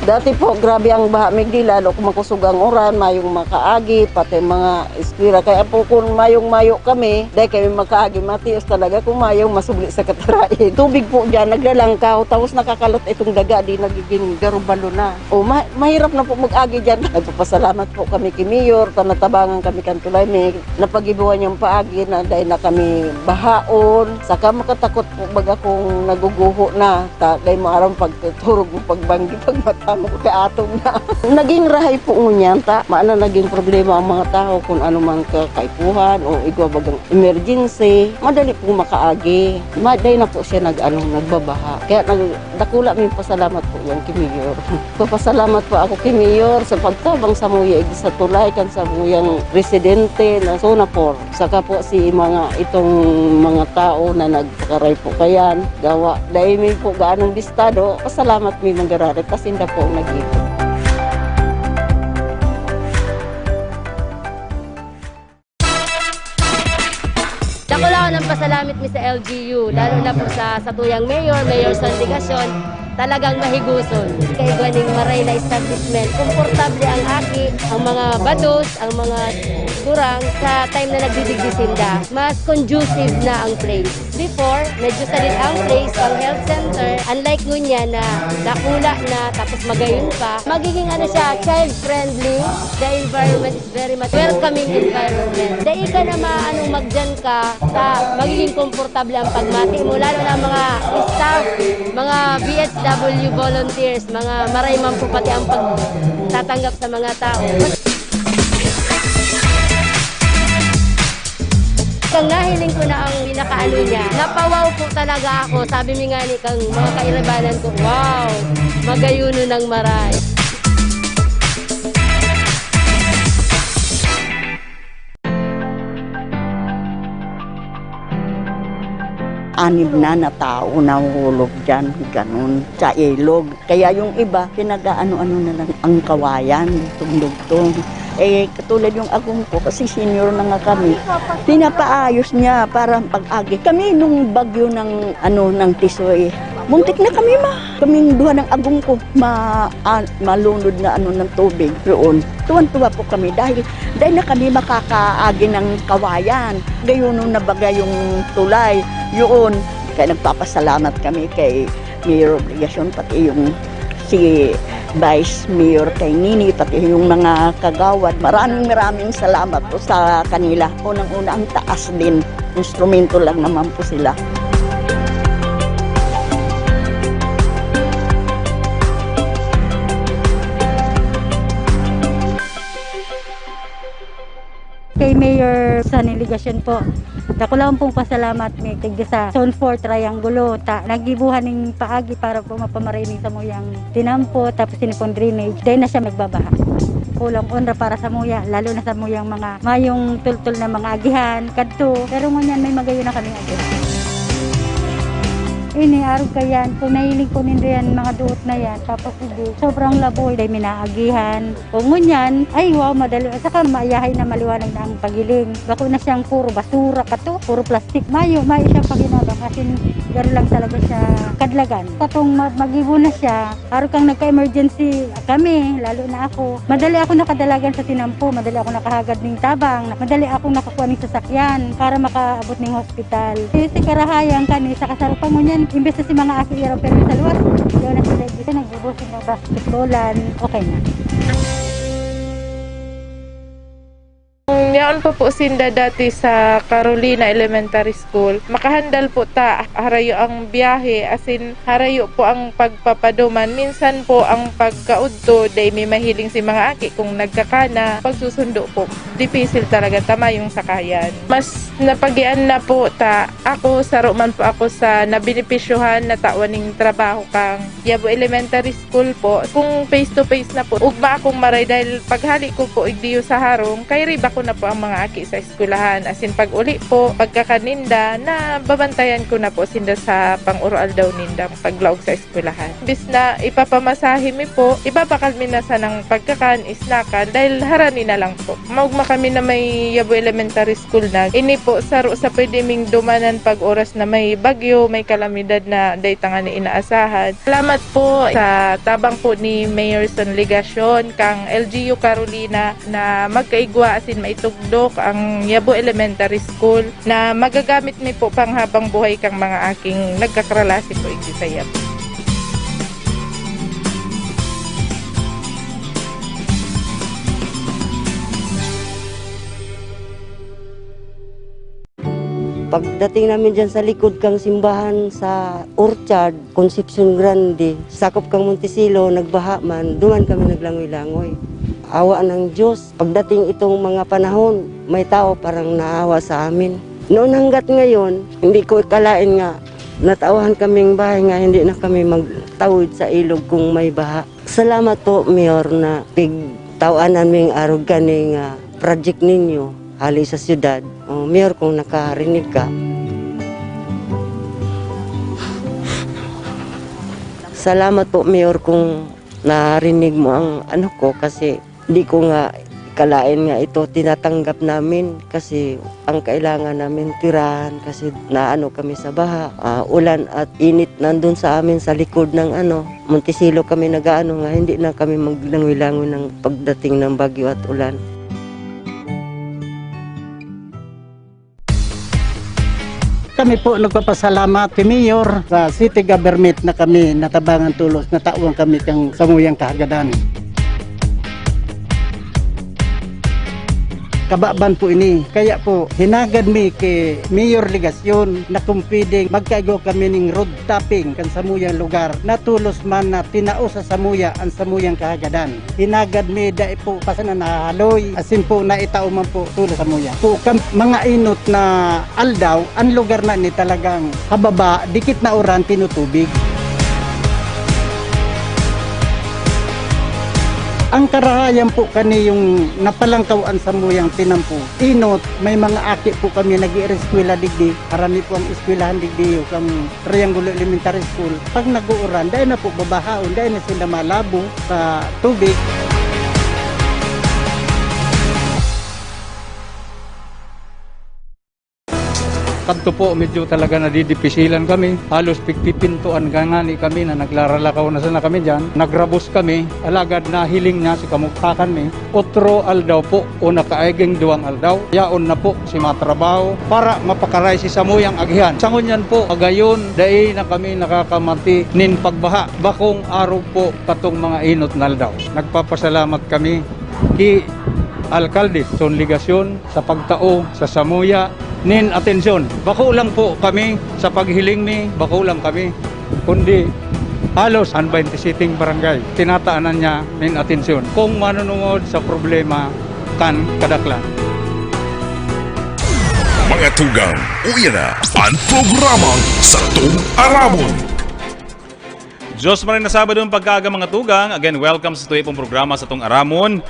Speaker 19: Dati po, grabe ang baha migdi, lalo kung makusog ang oran, mayong makaagi, pati mga eskwira. Kaya po kung mayong-mayo kami, dahil kami makaagi, matios talaga kung mayong masubli sa katarain. Tubig po dyan, naglalangkaw, tapos nakakalot itong daga, di nagiging garubalo na. O, mahirap na po mag-agi dyan. Nagpapasalamat po kami kay Mayor, tanatabangan kami kantulay, may napagibuhan yung paagi na dahil na kami bahaon. Saka makatakot po baga kung naguguho na, dahil maarang pagturog mo pagbanggi, pagmata mo kaatong na. Naging rahay po ngunyan, maana naging problema ang mga tao kung ano man kakaipuhan o igwa bagang emergency, madali po makaagi. Dahil na po siya nagbabaha. Kaya dakula may pasalamat po yan kay Mayor. Papasalamat po ako kay Mayor sa pagtabang sa muya sa tulay kan sa muyang residente na Sonapor. Saka po si itong mga tao na nagpakaray po kayan, gawa. Dahil may po gaanong bistado, pasalamat may manggararit kasi hindi po nag-ito.
Speaker 20: Dako lang ng pasalamit mi sa LGU, lalo na po sa tuyang mayor sa delegasyon, talagang mahiguson. Kay Gwaning Maray na establishment, komportable ang aki, ang mga bados, ang mga kurang sa time na nagdidigdisinda. Mas conducive na ang place. Before, medyo salit ang place, ang health center, unlike ngunya na nakula na tapos magayon pa, magiging siya, child-friendly. The environment is very much welcoming environment. Dahil ka na magdyan ka, magiging komportable ang pagmati mo, lalo na mga staff, mga BHW volunteers, mga marayman po pati ang pagtatanggap sa mga tao. Kang nahiling ko na ang pinakaano niya, napawaw po talaga ako. Sabi mi nga ni kang mga kairabanan ko, wow, magayuno ng Maray.
Speaker 19: Anib na tao nahulog dyan, ganun, sa ilog. Kaya yung iba, pinag-ano-ano na lang ang kawayan, tugtog. Katulad yung agong ko, kasi senior na nga kami, pinapaayos niya para pag-agi. Kami nung bagyo ng Tisoy, muntik na kami kaming duha ng agong ko, malunod na ng tubig roon. Tuwan-tuwa po kami dahil na kami makakaagi ng kawayan. Gayon nung nabaga yung tulay, yun. Kaya nagpapasalamat kami kay Mayor Obligacion, pati yung si Vice Mayor kay Nini, pati yung mga kagawad. Maraming salamat po sa kanila. Unang-una ang taas din. Instrumento lang naman po sila.
Speaker 21: Kay Mayor sa delegasyon po, dako lang pong pasalamat may tigdi sa Zone 4 Triangulo. Naggibuhan ng paagi para po mapamarinig sa muyang tinampo, tapos sinipon drainage. Dahil na siya magbabaha. Kulang onra para sa muya, lalo na sa muyang mga mayong tultul na mga agihan, kadto. Pero ngunyan may magayon na kami agihan. Arog kayan, kung nahiling ko nindo yan, mga duot na yan, tapos hindi, sobrang laboy, dahil minaagihan. Kung ngunyan, ay wow, madali, saka maayahay na maliwanag na ang pagiling. Bako na siyang puro basura kato, puro plastic. Mayo siyang paginabang, kasi gano'n lang talaga siya kadlagan. Katong mag-ibo na siya, arog kang nagka-emergency kami, lalo na ako. Madali ako nakadalagan sa tinampo, madali ako nakahagad ng tabang, madali ako nakakuha ng sasakyan para makaabot ng hospital. Kasi karahayang kani, sa kasarupang ngunyan, imbes na si mga aki iraw pero sa luwas, yun na sila dito, nagbubusin ng basketballan, okay na.
Speaker 22: Niyaon po sinda dati sa Carolina Elementary School. Makahandal po harayo ang biyahe, asin harayo po ang pagpapaduman. Minsan po ang pagkaudto, day may mahiling si mga aki kung nagkakana. Pagsusundo po, dipisil talaga tama yung sakayan. Mas napagian na po ako, saro man po ako sa nabinipisyuhan na tawaning trabaho kang Yabo Elementary School po. Kung face to face na po, ugba akong maray dahil paghali ko po igdiyo sa harong, kay riba ko na po ang ang mga aki sa eskwelahan. As in pag uli po, pagkakaninda, na babantayan ko na po sinda sa pang-oral daw ninda paglaog sa eskwelahan. Bis na ipapamasahe mi po, ipapakalmi na sa ng pagkakan, isnakan, dahil harani na lang po. Maugma kami na may Yabo Elementary School na. Ini po, saro sa pwede ming dumanan pag oras na may bagyo, may kalamidad na dayta nga ni inaasahan. Salamat po sa tabang po ni Mayor Sonligacion, kang LGU Carolina na magkaigwa asin maitugdok ang Yabo Elementary School na magagamit mi po panghabang buhay kang mga aking nagkakralasi po iti sa Yabo.
Speaker 5: Pagdating namin dyan sa likod kang simbahan sa Orchard, Concepcion Grande, sakop kang Montesilo, nagbaha man, duman kami naglangoy-langoy. Awa ng Diyos. Pagdating itong mga panahon, may tao parang naawa sa amin. Noon hanggat ngayon, hindi ko ikalain nga, natawahan kaming bahay nga, hindi na kami magtawid sa ilog kung may baha. Salamat po, Mayor, na pigtawanan ming arog kani nga project ninyo, hali sa syudad. Mayor, kung nakarinig ka. Salamat po, Mayor, kung narinig mo ang ano ko kasi di ko nga kalain nga ito tinatanggap namin kasi ang kailangan namin tirahan kasi naano kami sa baha. Ulan at init nandun sa amin sa likod ng Montesilo kami nagaano nga hindi na kami maglangoy-langoy ng pagdating ng bagyo at ulan.
Speaker 7: Kami po nagpapasalamat kay Mayor sa city government na kami natabangan tulos na tauang kami kang samuyang kahagadan. Kababan po ini. Kaya po, hinagad mi kay Mayor Ligacion na kung pwedeng magkaigo kami ng road tapping kan samuyang lugar. Natulos man na tinao sa samuya ang samuyang kahagadan. Hinagad mi dahil po pasanan na haloy. Asin po na itao man po tulos samuya. Po mga inot na aldaw, ang lugar na ni talagang hababa, dikit na oran tinutubig. Ang karahayan po kani yung napalangkawaan sa muyang tinampo. Inot, may mga aki po kami nag-i-eskwela digdi. Karami po ang eskwelahan digdi yung Triangulo Elementary School. Pag nag-uuran, dahil na po babahaon, dahil na sila malabo sa tubig.
Speaker 23: Kadto po medyo talaga nadidipisilan kami. Halos pigpipintuan gangani kami na naglaralakaw na sana kami dyan. Nagrabos kami, alagad na hiling na si kamukhakan mi. Otro aldaw po o nakaiging duwang aldaw. Yaon na po si matrabaho para mapakaray si samuyang agihan. Sangon yan po, agayon, dahil na kami nakakamati nin pagbaha. Bakong araw po katong mga inot na aldaw. Nagpapasalamat kami ki Alkalde Sonligacion sa pagtao sa samuya nin atensyon. Bako lang po kami sa paghiling ni, bako lang kami. Kundi halos ang 20 sitting barangay, tinataanan niya nin atensyon. Kung manunungod sa problema kan kadaklan.
Speaker 1: Mga tugang, uya na ang programang Satong Aramon.
Speaker 24: Diyos maraming na Sabado ang pagkaaga mga tugang. Again, welcome sa tuwi pong programa Satong Aramon.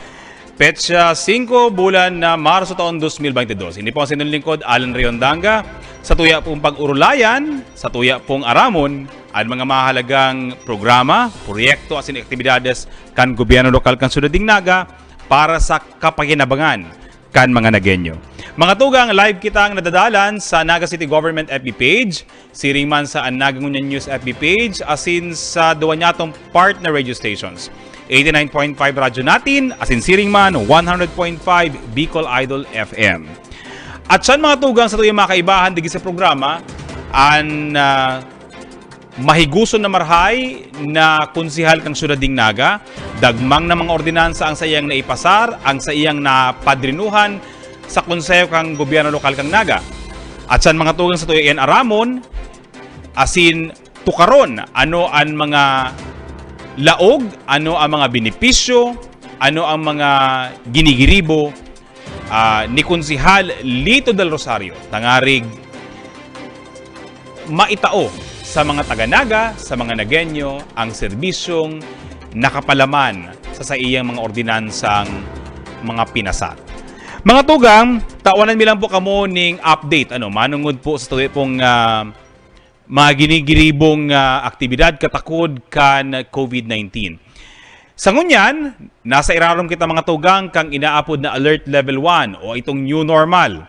Speaker 24: Petsa 5 bulan na Marso taon 2022. Hindi po ang sinunlingkod Alan Riondanga sa tuya pong pag-urulayan, sa tuya pong Aramon, ang mga mahalagang programa, proyekto at aktibidades kan gobyerno lokal kan Ciudad Dignaga para sa kapakinabangan kan mga Nagenyo. Mga tugang, live kitang nadadalan sa Naga City Government FB page, siring man sa Naga Ngunyan News FB page, asin sa duwa nyatong partner radio stations. 89.5 radyo natin, asin siring man 100.5 Bicol Idol FM. At saan mga tugang sa tuyong mga kaibahan digi sa programa, ang mahiguson na marhay na konsihal kang Ciudad Dignaga, dagmang na mga ordinansa ang sa iyang naipasar, ang sa iyang napadrinuhan sa konseho kang gobyerno lokal kang Naga. At saan mga tugang sa tuyong Aramon, asin tukaron ano ang mga laog, ano ang mga benepisyo, ano ang mga ginigiribo ni Konsihal Lito del Rosario, tangarig maitao sa mga taga-Naga, sa mga Nagenyo, ang serbisyong nakapalaman sa iyang mga ordinansang mga pinasar. Mga tugang, tawanan mi lang po kamo ning update. Manungod po sa tuwi pong mga ginigiribong aktibidad katakod kan COVID-19. Sa ngunyan, nasa irarom kita mga tugang kang inaapod na Alert Level 1 o itong new normal.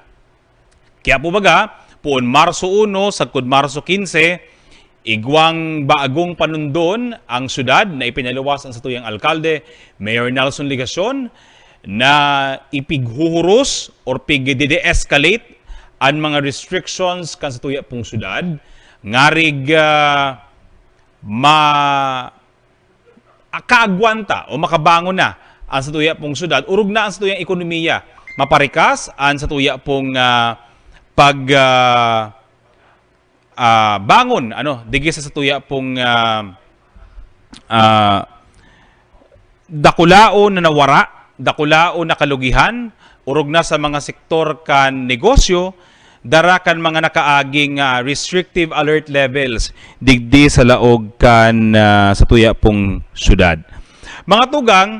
Speaker 24: Kaya po baga, puon Marso 1 sagkod Marso 15, igwang baagong panundon ang syudad na ipinaluwasan sa tuyang alkalde, Mayor Nelson Ligacion, na ipighuhuros or pig-de-escalate ang mga restrictions kan sa tuya pong syudad, ngarig kaagwanta o makabangon na ang sa tuya pong syudad, urog na ang sa tuyang ekonomiya, maparikas ang sa tuya pong bangon digi sa tuya pong dakulao na nawara, dakulao na kalugihan, urog na sa mga sektor kan negosyo, darakan mga nakaaging restrictive alert levels digdi sa laog kan sa tuya pong syudad. Mga tugang,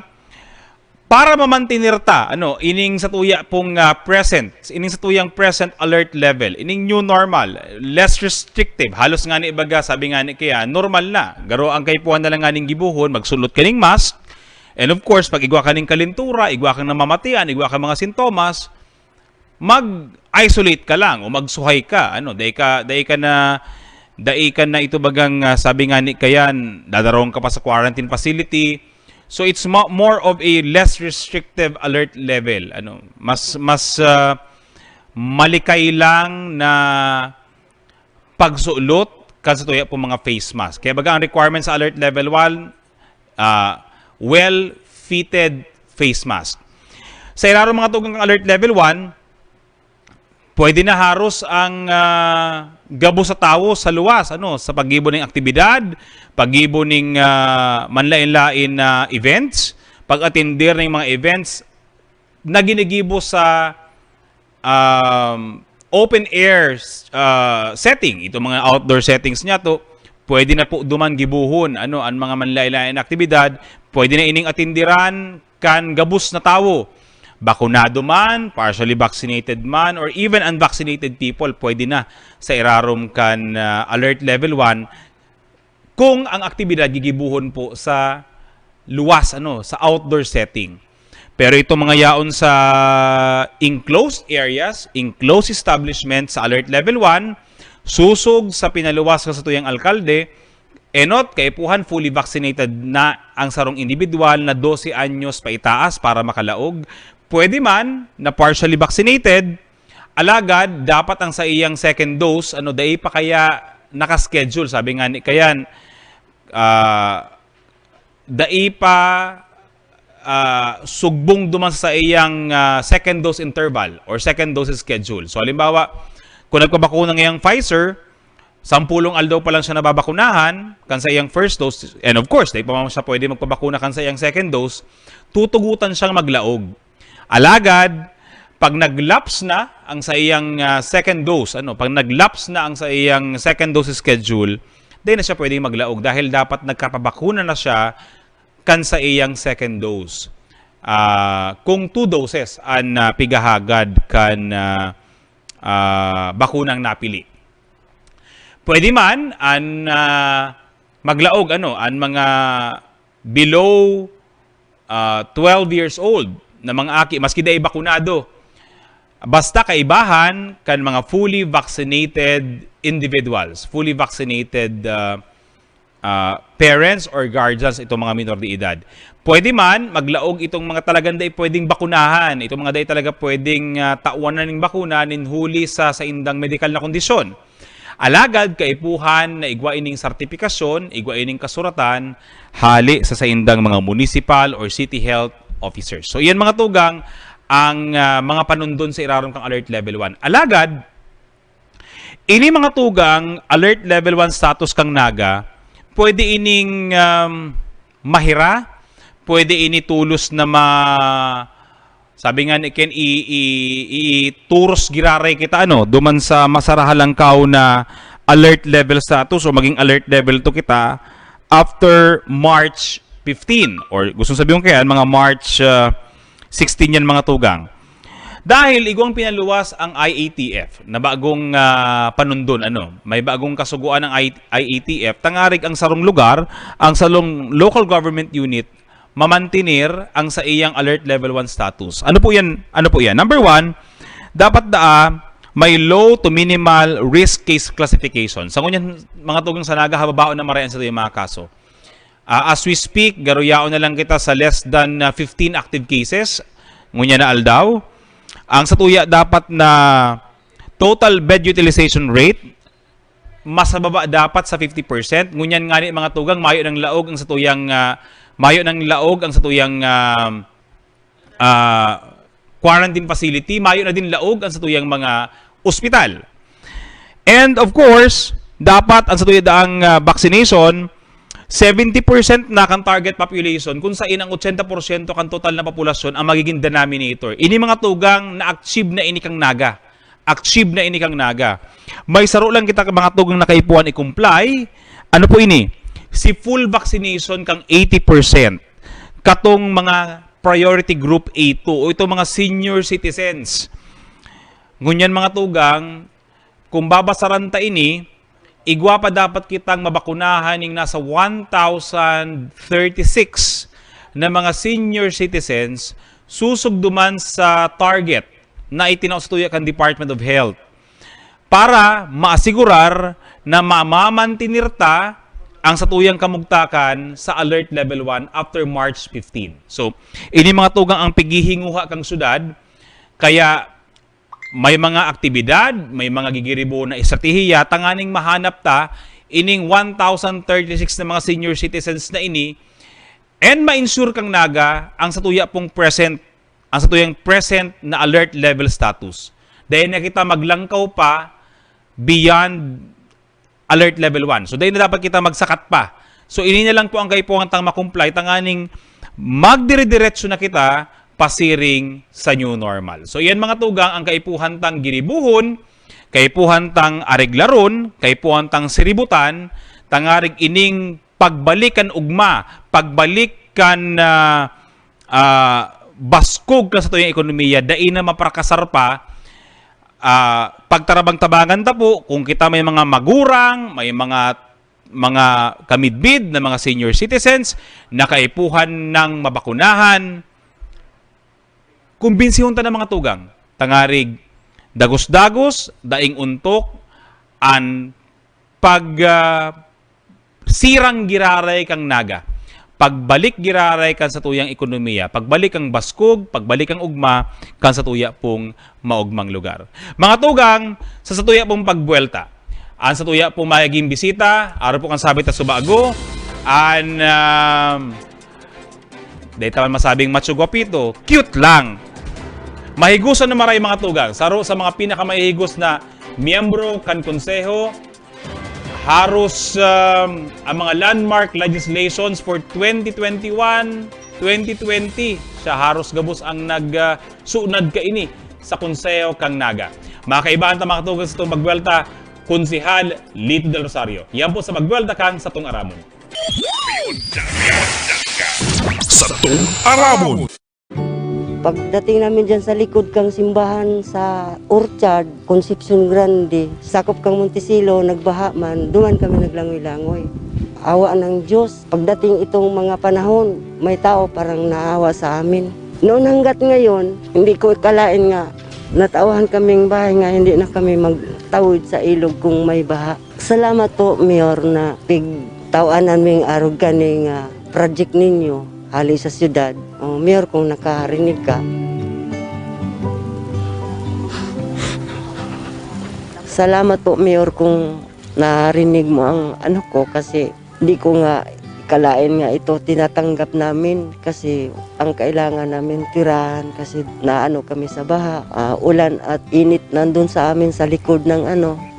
Speaker 24: para mamantinir ta ining sa tuya pong ining sa tuyang present alert level, ining new normal, less restrictive, halos nga ni ibaga sabi nga ni kaya normal na, garo ang kaypuhan na lang nga ning gibuhon, magsulot kaning mask, and of course pag igwa kaning kalintura, igwa kang namamatian, igwa kang mga sintomas, mag-isolate ka lang o magsuhay ka. Dai ka na ito bagang sabi nga ni kayan, dadarong ka pa sa quarantine facility. So it's more of a less restrictive alert level. Mas malikay lang na pagsulot kasi tuya po mga face mask. Kaya baga ang requirement sa alert level 1, well-fitted face mask. Sa iraro mga tugang alert level 1, pwede na haros ang gabo sa tao sa luwas, sa paggibo ng aktibidad, paggibo ng manlain-lain na events, pag-attendir ng mga events na ginigibo sa open air setting. Ito mga outdoor settings niya to, pwede na po duman gibuhon ang mga manlain-lain na aktibidad, pwede na ining attendiran kan gabos na tao. Bakunado man, partially vaccinated man, or even unvaccinated people, pwede na sa irarom kan alert level 1 kung ang aktibidad gigibuhon po sa luwas, sa outdoor setting. Pero ito mga yaon sa enclosed areas, enclosed establishments sa alert level 1, susog sa pinaluwas sa tuyang alkalde, enot kaipuhan fully vaccinated na ang sarong individual na 12 anyos pa itaas para makalaog. Pwede man na partially vaccinated, alagad dapat ang sa iyang second dose, dai pa kaya nakaschedule, sabi nga ni kayan, dai pa sugbong duman sa iyang second dose interval or second dose schedule. So halimbawa, kung nagpabakuna ngayang Pfizer, 10 aldaw pa lang siya nababakunahan kan sa iyang first dose, and of course, dai pa man siya pwede magpabakuna kan sa iyang second dose, tutugutan siyang maglaog. Alagad, pag nag-lapse na ang sa iyang second dose, pag nag-lapse na ang sa iyang second dose schedule, di na siya pwedeng maglaog dahil dapat nagkapabakuna na siya kan sa iyang second dose. Kung 2 doses ang pigahagad kan bakunang napili. Pwede man ang maglaog ang mga below 12 years old na mga aki, maski dai bakunado, basta kaibahan kan mga fully vaccinated individuals, fully vaccinated parents or guardians, itong mga minor de edad. Pwede man maglaog itong mga talagang dai pwedeng bakunahan, itong mga dai talaga pwedeng tawanan ng bakuna ninhuli sa indang medical na kondisyon. Alagad kaipuhan na igwa ining sertifikasyon, igwa ining kasuratan hali sa indang mga municipal or city health officers. So iyan mga tugang ang mga panundon sa irarom kang alert level 1. Alagad, ini mga tugang alert level 1 status kang naga, pwede ining mahira, pwede ini tulos na sabi nga ni Ken, turos giraray kita duman sa masarahalang kao na alert level status o maging alert level to kita after March 15 or gusto sabihin ko yan mga March 16 yan mga tugang. Dahil igwang pinaluwas ang IATF na bagong panundon, may bagong kasuguan ng IATF, tangarig ang sarong lugar, ang sarong local government unit, mamantinir ang sa iyang alert level 1 status. Ano po yan? Number 1, dapat may low to minimal risk case classification. Sa ngunyan, mga tugang sa naga, hababaon na marayan sa ito yung mga kaso. As we speak, garuyaon na lang kita sa less than 15 active cases. Ngunyan na aldaw. Ang satuya dapat na total bed utilization rate, mas mababa dapat sa 50%. Ngunyan nga ni mga tugang, mayo ng laog ang satuyang quarantine facility, mayo na din laog ang satuyang mga ospital. And of course, dapat ang satuya daang vaccination, 70% na kang target population kung saan ang 80% kan total na populasyon ang magiging denominator. Ini mga tugang na-achieve na ini kang naga. Achieve na ini kang naga. May saro lang kita mga tugang nakaipuan i-comply. Ano po ini? Si full vaccination kang 80%. Katong mga priority group A2 o ito mga senior citizens. Ngunyan mga tugang, kung babasaran ta ini, igwa pa dapat kitang mabakunahan ng nasa 1,036 na mga senior citizens susugduman sa target na itinaustuya kan Department of Health para maasigurar na mamamantinirta ang satuyang kamugtakan sa alert level 1 after March 15. So, ini mga tugang ang pigihinguha kang syudad, kaya may mga aktibidad, may mga gigiribo na estratehiya, tanganing mahanap ta, ining 1,036 na mga senior citizens na ini, and ma-ensure kang naga ang satuyang present na alert level status. Dahil na kita maglangkaw pa beyond alert level 1. So, dahil na dapat kita magsakat pa. So, ini na lang po ang kaipuhan tang makomply, tanganing magdire-diretso na kita pasiring sa new normal. So, yan mga tugang ang kaipuhan tang giribuhon, kaipuhan tang ariglaron, kaipuhan tang siributan, tangarig ining pagbalikan ugma, pagbalikan baskog ka sa tuyang ekonomiya, dai na maprakasar pa, pagtarabang-tabangan ta po, kung kita may mga magurang, may mga kamidbid na mga senior citizens, na kaipuhan ng mabakunahan, kumbinsiyon ta ng mga tugang, tangarig, dagos-dagos, daing untok, an sirang giraray kang naga. Pagbalik giraray kan sa tuyang ekonomiya, pagbalik ang baskog, pagbalik ang ugma, kan sa tuya pong maugmang lugar. Mga tugang, sa tuya pong pagbuelta, an sa tuya pong mayaging bisita, araw po kang sabit at subago, dahil taman masabing macho guapito, cute lang. Mahigusan na maray mga tugang. Saro sa mga pinakamahigos na miyembro kan konseho, haros ang mga landmark legislations for 2021-2020. Siya haros gabos ang nagsuunad ka ini sa konseho kang naga. Mga kaibahan ta mga tugang sa itong magwelta, Konsehal Lito del Rosario. Yan po sa magwelta kang sa itong aramon.
Speaker 1: Sa itong aramon.
Speaker 5: Pagdating namin dyan sa likod kang simbahan sa Orchard, Concepcion Grande, sakop kang Montesilo, nagbaha man, duman kami naglangoy-langoy. Awa ng Diyos. Pagdating itong mga panahon, may tao parang naawa sa amin. Noon hanggat ngayon, hindi ko ikalain nga, natawahan kaming bahay nga, hindi na kami magtawid sa ilog kung may baha. Salamat po, Mayor, na pigtawaan naming arog kaning project ninyo. Hali sa syudad. Mayor, kung nakarinig ka. Salamat po, Mayor, kung narinig mo ang ano ko kasi di ko nga ikalain nga ito tinatanggap namin kasi ang kailangan namin tirahan kasi naano kami sa baha. Ulan at init nandun sa amin sa likod ng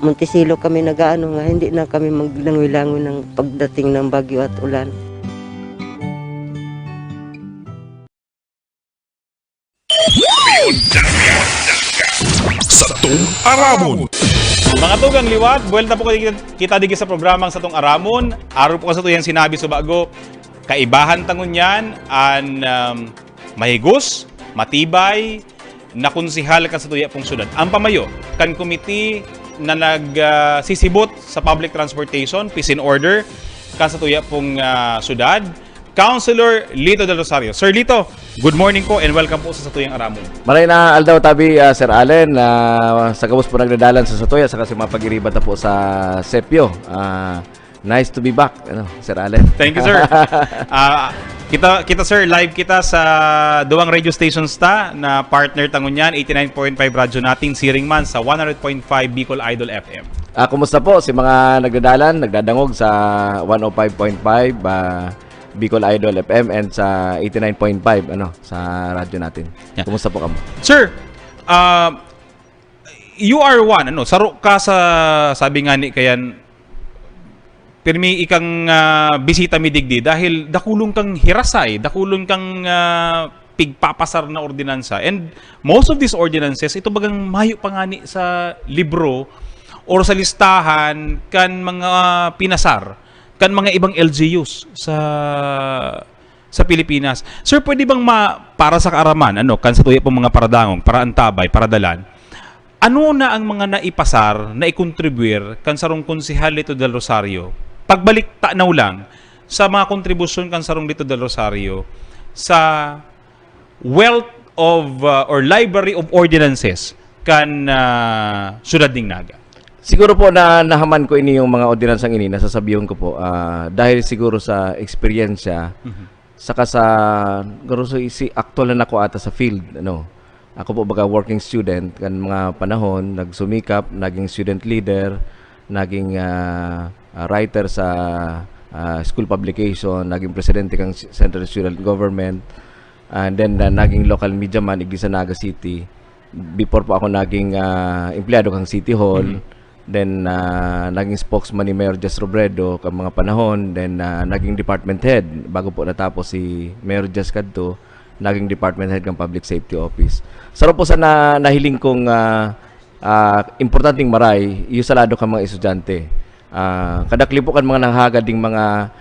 Speaker 5: Montesilo kami nagaano nga hindi na kami maglangoy-langoy ng pagdating ng bagyo at ulan.
Speaker 1: Sa itong aramon.
Speaker 24: Mga tugang liwat, buwelta po kita digi sa programang sa itong aramon. Araw po sa ito yung sinabi sa bago, kaibahan tangon yan, mahigos, matibay, na konsihal kan sa tuya pong syudad. Ang pamayo kan committee na nagsisibot sa public transportation, peace in order kan sa tuya pong syudad. Councilor Lito Del Rosario. Sir Lito, good morning po and welcome po sa Satuyang Aramon.
Speaker 4: Maray na aldaw tabi, Sir Allen, sa kabus po nagdadalan sa Satuya, sa kasi mapag-iribat na po sa Sepio. Nice to be back, Sir Allen.
Speaker 24: Thank you, sir. Kita sir, live kita sa duwang radio stations ta na partner tangunyan, 89.5 radyo natin, Siringman sa 100.5 Bicol Idol FM.
Speaker 4: Kumusta po si mga nagdadangog sa 105.5 Bicol Idol FM and sa 89.5 sa radyo natin. Yeah. Kumusta po kamo?
Speaker 24: Sir, you are one saro ka sa sabi nga ni kayan pirmi ikang bisita mi digdi dahil dakulong kang hirasay, dakulong kang pigpapasar na ordinansa. And most of these ordinances ito bagang mayo pangani sa libro or sa listahan kan mga pinasar kan mga ibang LGUs sa Pilipinas. Sir, pwede bang para sa kaaraman, kan sa tuya pong mga paradangong, para antabay, para dalan, ano na ang mga naipasar, naikontribuir kan sarong konsihal Lito Del Rosario, pagbalik tanaw lang sa mga kontribusyon kan sarong Lito Del Rosario sa wealth of or library of ordinances kan Syudad ng Naga?
Speaker 4: Siguro po na nahaman ko ini yung mga ordinansang ini, nasasabihin ko po dahil siguro sa eksperyensya saka sa si actual na nako ata sa field ako po baga working student kan mga panahon nagsumikap, naging student leader, naging writer sa school publication, naging presidente kang Central Student Government, and then naging local media man igdi sa Naga City. Before po ako naging empleyado kang City Hall. Then, naging spokesman ni Mayor Jess Robredo ka mga panahon. Then, naging department head. Bago po natapos si Mayor Jess kadto, naging department head ng Public Safety Office. Saro po sa nahiling kong importanteng maray, yung salado ka mga estudyante. Kadakli po kan mga nanghagad ding mga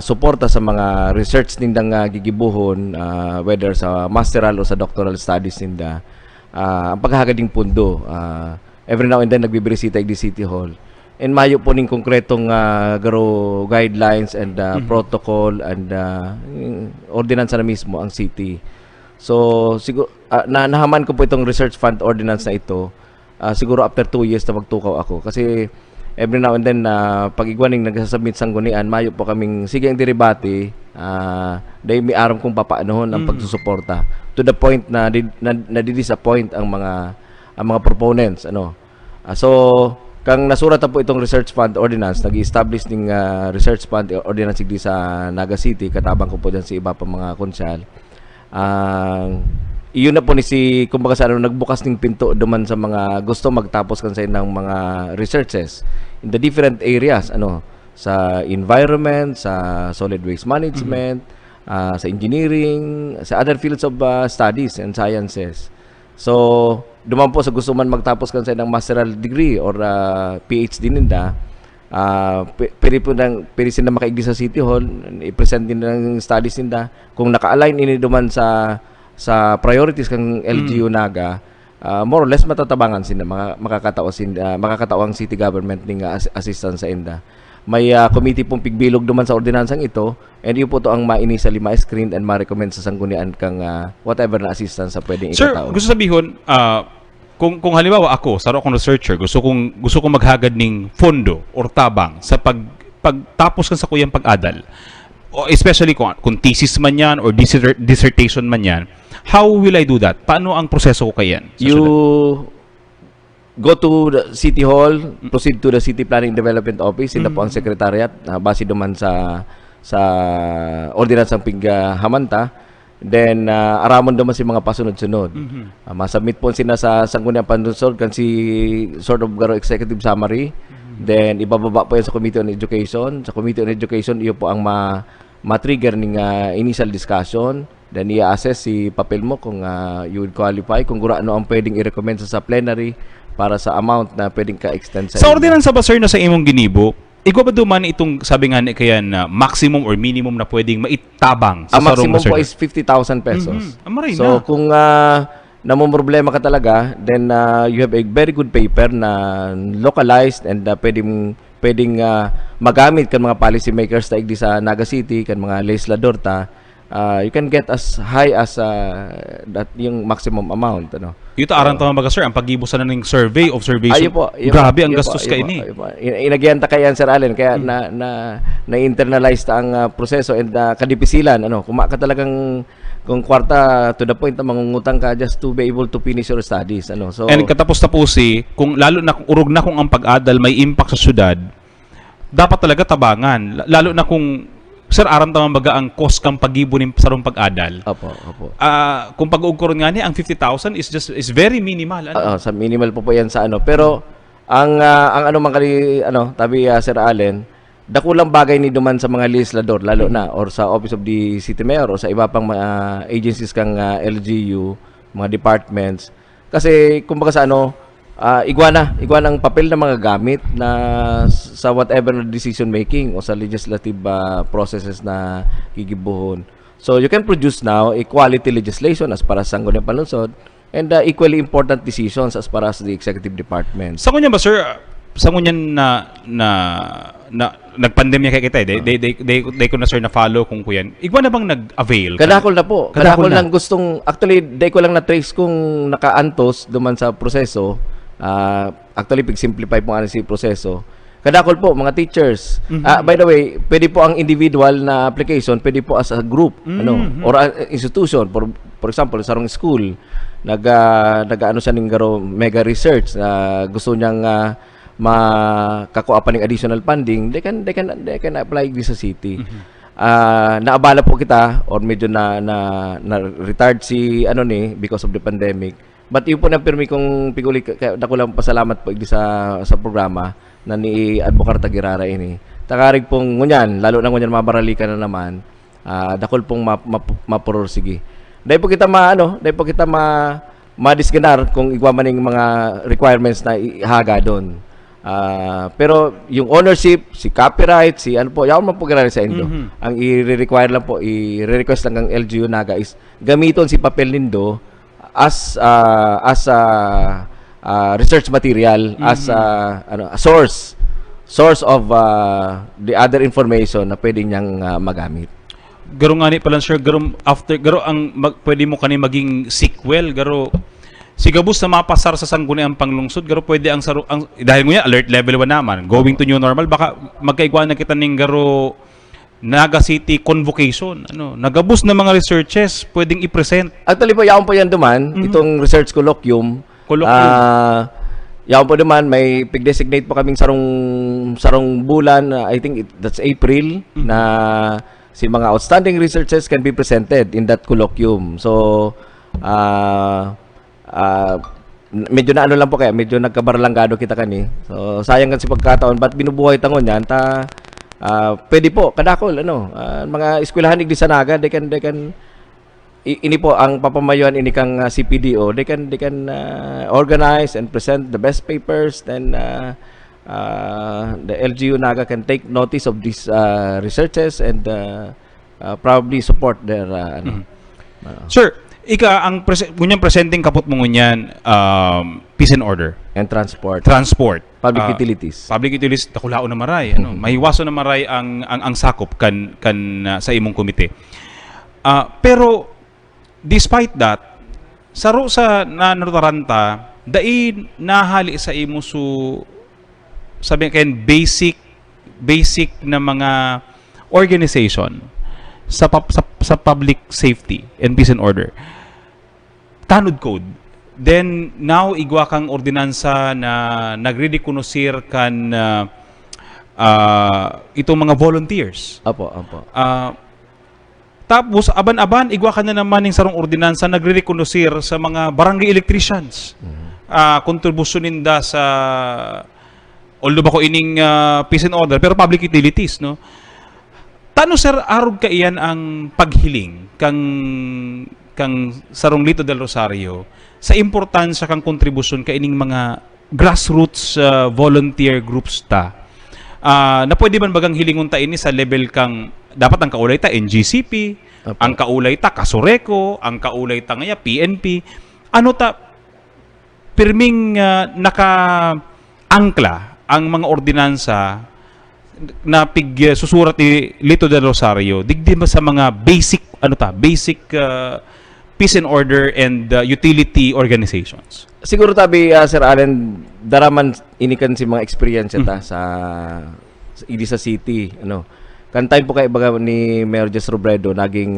Speaker 4: suporta sa mga research nindang gigibuhon, whether sa masteral o sa doctoral studies ninda. Ang paghagad ding pundo, every now and then nagbibirisita di City Hall. And mayo po ning konkretong garo guidelines and protocol and ordinance na mismo ang city. So siguro nahaman ko po itong research fund ordinance na ito siguro after 2 years na magtukaw ako kasi every now and then pag igwaning nagsasubmit sanggunian mayo po kaming sige ang diribati dahil may aram kung papaanohon ang pagsusuporta to the point na nadidisappoint ang mga proponents so kang nasurat na po itong research fund ordinance, nag-establish ng research fund ordinance di sa Naga City, katabang ko po dyan sa iba pa mga konsyal. Iyon na po ni kumbaga sa nagbukas ng pinto duman sa mga gusto magtapos kansa ng mga researches in the different areas sa environment, sa solid waste management, sa engineering, sa other fields of studies and sciences. So, duman po sa gusto man magtapos kansa ng masteral degree or PhD ninda, pwede sila makaigdi sa City Hall, i-present din ng studies ninda. Kung naka-align ini duman sa priorities kang LGU Naga, more or less matatabangan sila, makakatao ang city government ning assistance sa inda. May committee pong pigbilog duman sa ordinansang ito, and yun po to ang ma-initially ma-screen and ma-recommend sa sanggunian kang whatever na assistance sa pwedeng ikatao.
Speaker 24: Sir, gusto sabihon, kung halimbawa ako, saro akong researcher, gusto kong maghagad ng fondo or tabang sa pagtapos kan sa kuyang pag-adal, especially kung thesis man yan or dissertation man yan, how will I do that? Paano ang proseso ko kayan?
Speaker 4: Go to the City Hall, proceed to the City Planning Development Office, ito po ang secretariat, base duman sa ordinance ng pighamanta. Then, aramon duman si mga pasunod-sunod. Masubmit po sila sa sangguniang panunsod kan si sort of executive summary. Then, ibababa po yan sa Committee on Education. Sa Committee on Education, iyo po ang ma-trigger ng initial discussion. Then, i-assess si papel mo kung you would qualify, kung ano ang pwedeng i-recommend sa plenary para sa amount na pwedeng ka-extend sa
Speaker 24: ordinansa ba, sir, na sa imong ginibo, igwa ba duman itong sabi nga kaya na maximum or minimum na pwedeng maitabang sa
Speaker 4: maximum po is 50,000 pesos.
Speaker 24: Amaray
Speaker 4: so,
Speaker 24: na.
Speaker 4: kung namumroblema ka talaga, then you have a very good paper na localized and pwedeng magamit kan mga policy makers taig di sa Naga City, kan mga legislador ta, you can get as high as that yung maximum amount, ano.
Speaker 24: Ito aran tama baga sir, ang pag-ibusan na ng survey observation. Grabe ang gastos ka ini.
Speaker 4: Inagyan ta kayan Sir Allen, kaya na-internalize ta ang proseso and kadipisilan, ano, kuma ka talagang kung kwarta to the point na mangungutang ka just to be able to finish your studies, ano. So
Speaker 24: and katapos-tapusi, kung lalo na kung urog na kung ang pag-adal may impact sa syudad, dapat talaga tabangan. Lalo na kung sir, aram tamang baga ang cost kang pag-ibo ng sarong pag-adal.
Speaker 4: Opo.
Speaker 24: Kung pag-uugkoron nga niya, ang 50,000 is very minimal. Ano?
Speaker 4: Sa minimal po yan sa ano. Pero, ang ano man kali, tabi Sir Allen, dakulang bagay ni duman sa mga legislador, lalo na, or sa Office of the City Mayor, or sa iba pang agencies kang LGU, mga departments. Kasi, kumbaga sa iguana ang papel ng mga gamit na sa whatever decision making o sa legislative processes na gigibuhon. So you can produce now a quality legislation as para sa sangguniang panunsod and equally important decisions as para sa the executive department.
Speaker 24: Sa kunyan ba sir, sa kunyan na nagpandemya kay kita they ko na sir na follow kung kuyan. Igwa na bang nag-avail?
Speaker 4: Kadakol na po. Kadakol lang gustong actually day ko lang na trace kung nakaantos duman sa proseso. Actually pag-simplify po si proseso. Kadakol po mga teachers. By the way, pwede po ang individual na application, pwede po as a group, or institution. For example, sarong school nag-ano siya ning garo mega research na gusto niyang makakuha pa ng additional funding, they can apply this sa city. Naabala po kita or medyo na retired si because of the pandemic. But yun po na pirmi kong piguli, dako lang pasalamat po sa programa na ni Advocar Tagirara ini. Takarig pong ngunyan, lalo na ngunyan mabaralikan na naman, dakol pong mapuror sige. Dahil po kita madisganar kung igwa maning mga requirements na ihaga doon. Pero yung ownership, si copyright, yaw man po ganari sa Indo. Ang i-require lang po, i-request lang ng LGU Naga is gamiton si papel nindo as research material, as a source of the other information na pwede niyang magamit.
Speaker 24: Garo nga ni pala sir, garo pwede mo kani maging sequel, garo sigabus na mapasar sa sangguniang panglungsod, garo pwede ang dahil ngunya alert level 1 naman, going to new normal, baka magkaigwa na kita ning garo Naga City convocation, nagabus na mga researches pwedeng i-present.
Speaker 4: Actually po, yaon po yan duman, itong research colloquium. Yaon po duman, may pig-designate po kaming sarong bulan, I think that's April, na si mga outstanding researches can be presented in that colloquium. So, medyo na lang po kaya, medyo nagkabarlanggado kita kani. So, sayang kan si pagkataon, ba't binubuhay tangon yan, pwede po kadakol mga eskwelahan di sa Naga, they can ini po ang papamayuan ini kang CPDO, they can organize and present the best papers, then the LGU Naga can take notice of these researches and probably support their
Speaker 24: Sir, ang presenting kaput mo ngunyan peace and order
Speaker 4: and transport public utilities
Speaker 24: takulao na maray mahiwaso na maray ang sakop kan sa imong komite. Pero despite that, saro sa nanutaranta dai nahali sa imo sabi kayan basic na mga organization sa public safety and peace and order. Tanod code. Then now igwa kang ordinansa na nagre-reconnoisseur kan itong mga volunteers.
Speaker 4: Apo.
Speaker 24: Tapos aban-aban igwa ka na naman ng sarong ordinansa nagre-reconnoisseur sa mga barangay electricians. Kontribusyon ninda sa although bako ining peace and order pero public utilities, no? Tano sir arog ka iyan ang paghiling kang sarong Lito del Rosario sa importansya kang kontribusyon ka ining mga grassroots volunteer groups ta. Na pwede man bagang hilingon ta ini sa level kang dapat ang kaulay ta NGCP, ang kaulay ta Kasureco, ang kaulay ta ngaya PNP. ano ta pirming naka-angkla ang mga ordinansa na susurat ni Lito del Rosario digdi ba sa mga basic peace and order and utility organizations?
Speaker 4: Siguro tabi Sir Allen, daraman inikan si mga experience ta sa sa city, ano. Kan time po kay baga ni Mayor Jess Robredo, naging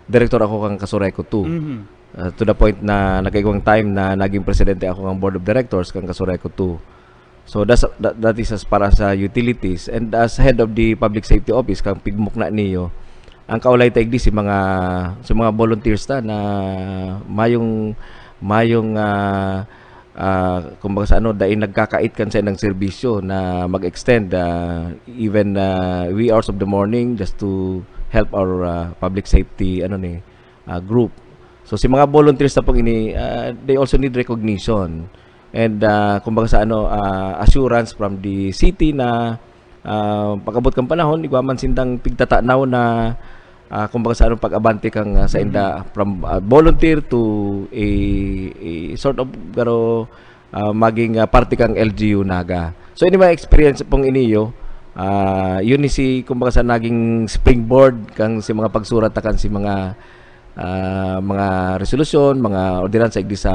Speaker 4: director ako kang Kasureco 2. To the point na nakaigwang time na naging presidente ako ng board of directors kang Kasureco 2. So that is as para sa utilities, and as head of the public safety office kang pigmuk na niyo ang kaulay taigdi si mga volunteers ta na mayong kumbaga sa ano dahil nagkakait kan sa ng serbisyo na mag-extend even wee hours of the morning just to help our public safety group. So si mga volunteers na pong ini they also need recognition and kumbaga sa assurance from the city na pag-abot kang panahon igwaman sindang pigtatanaw na kumbaga sa pag-abante kang sa inda from volunteer to a sort of maging parte kang LGU Naga. So ini mga experience pong iniyo yun ni si kumbaga sa naging springboard kang si mga pagsurat kan si mga resolusyon, mga ordinansa igdi sa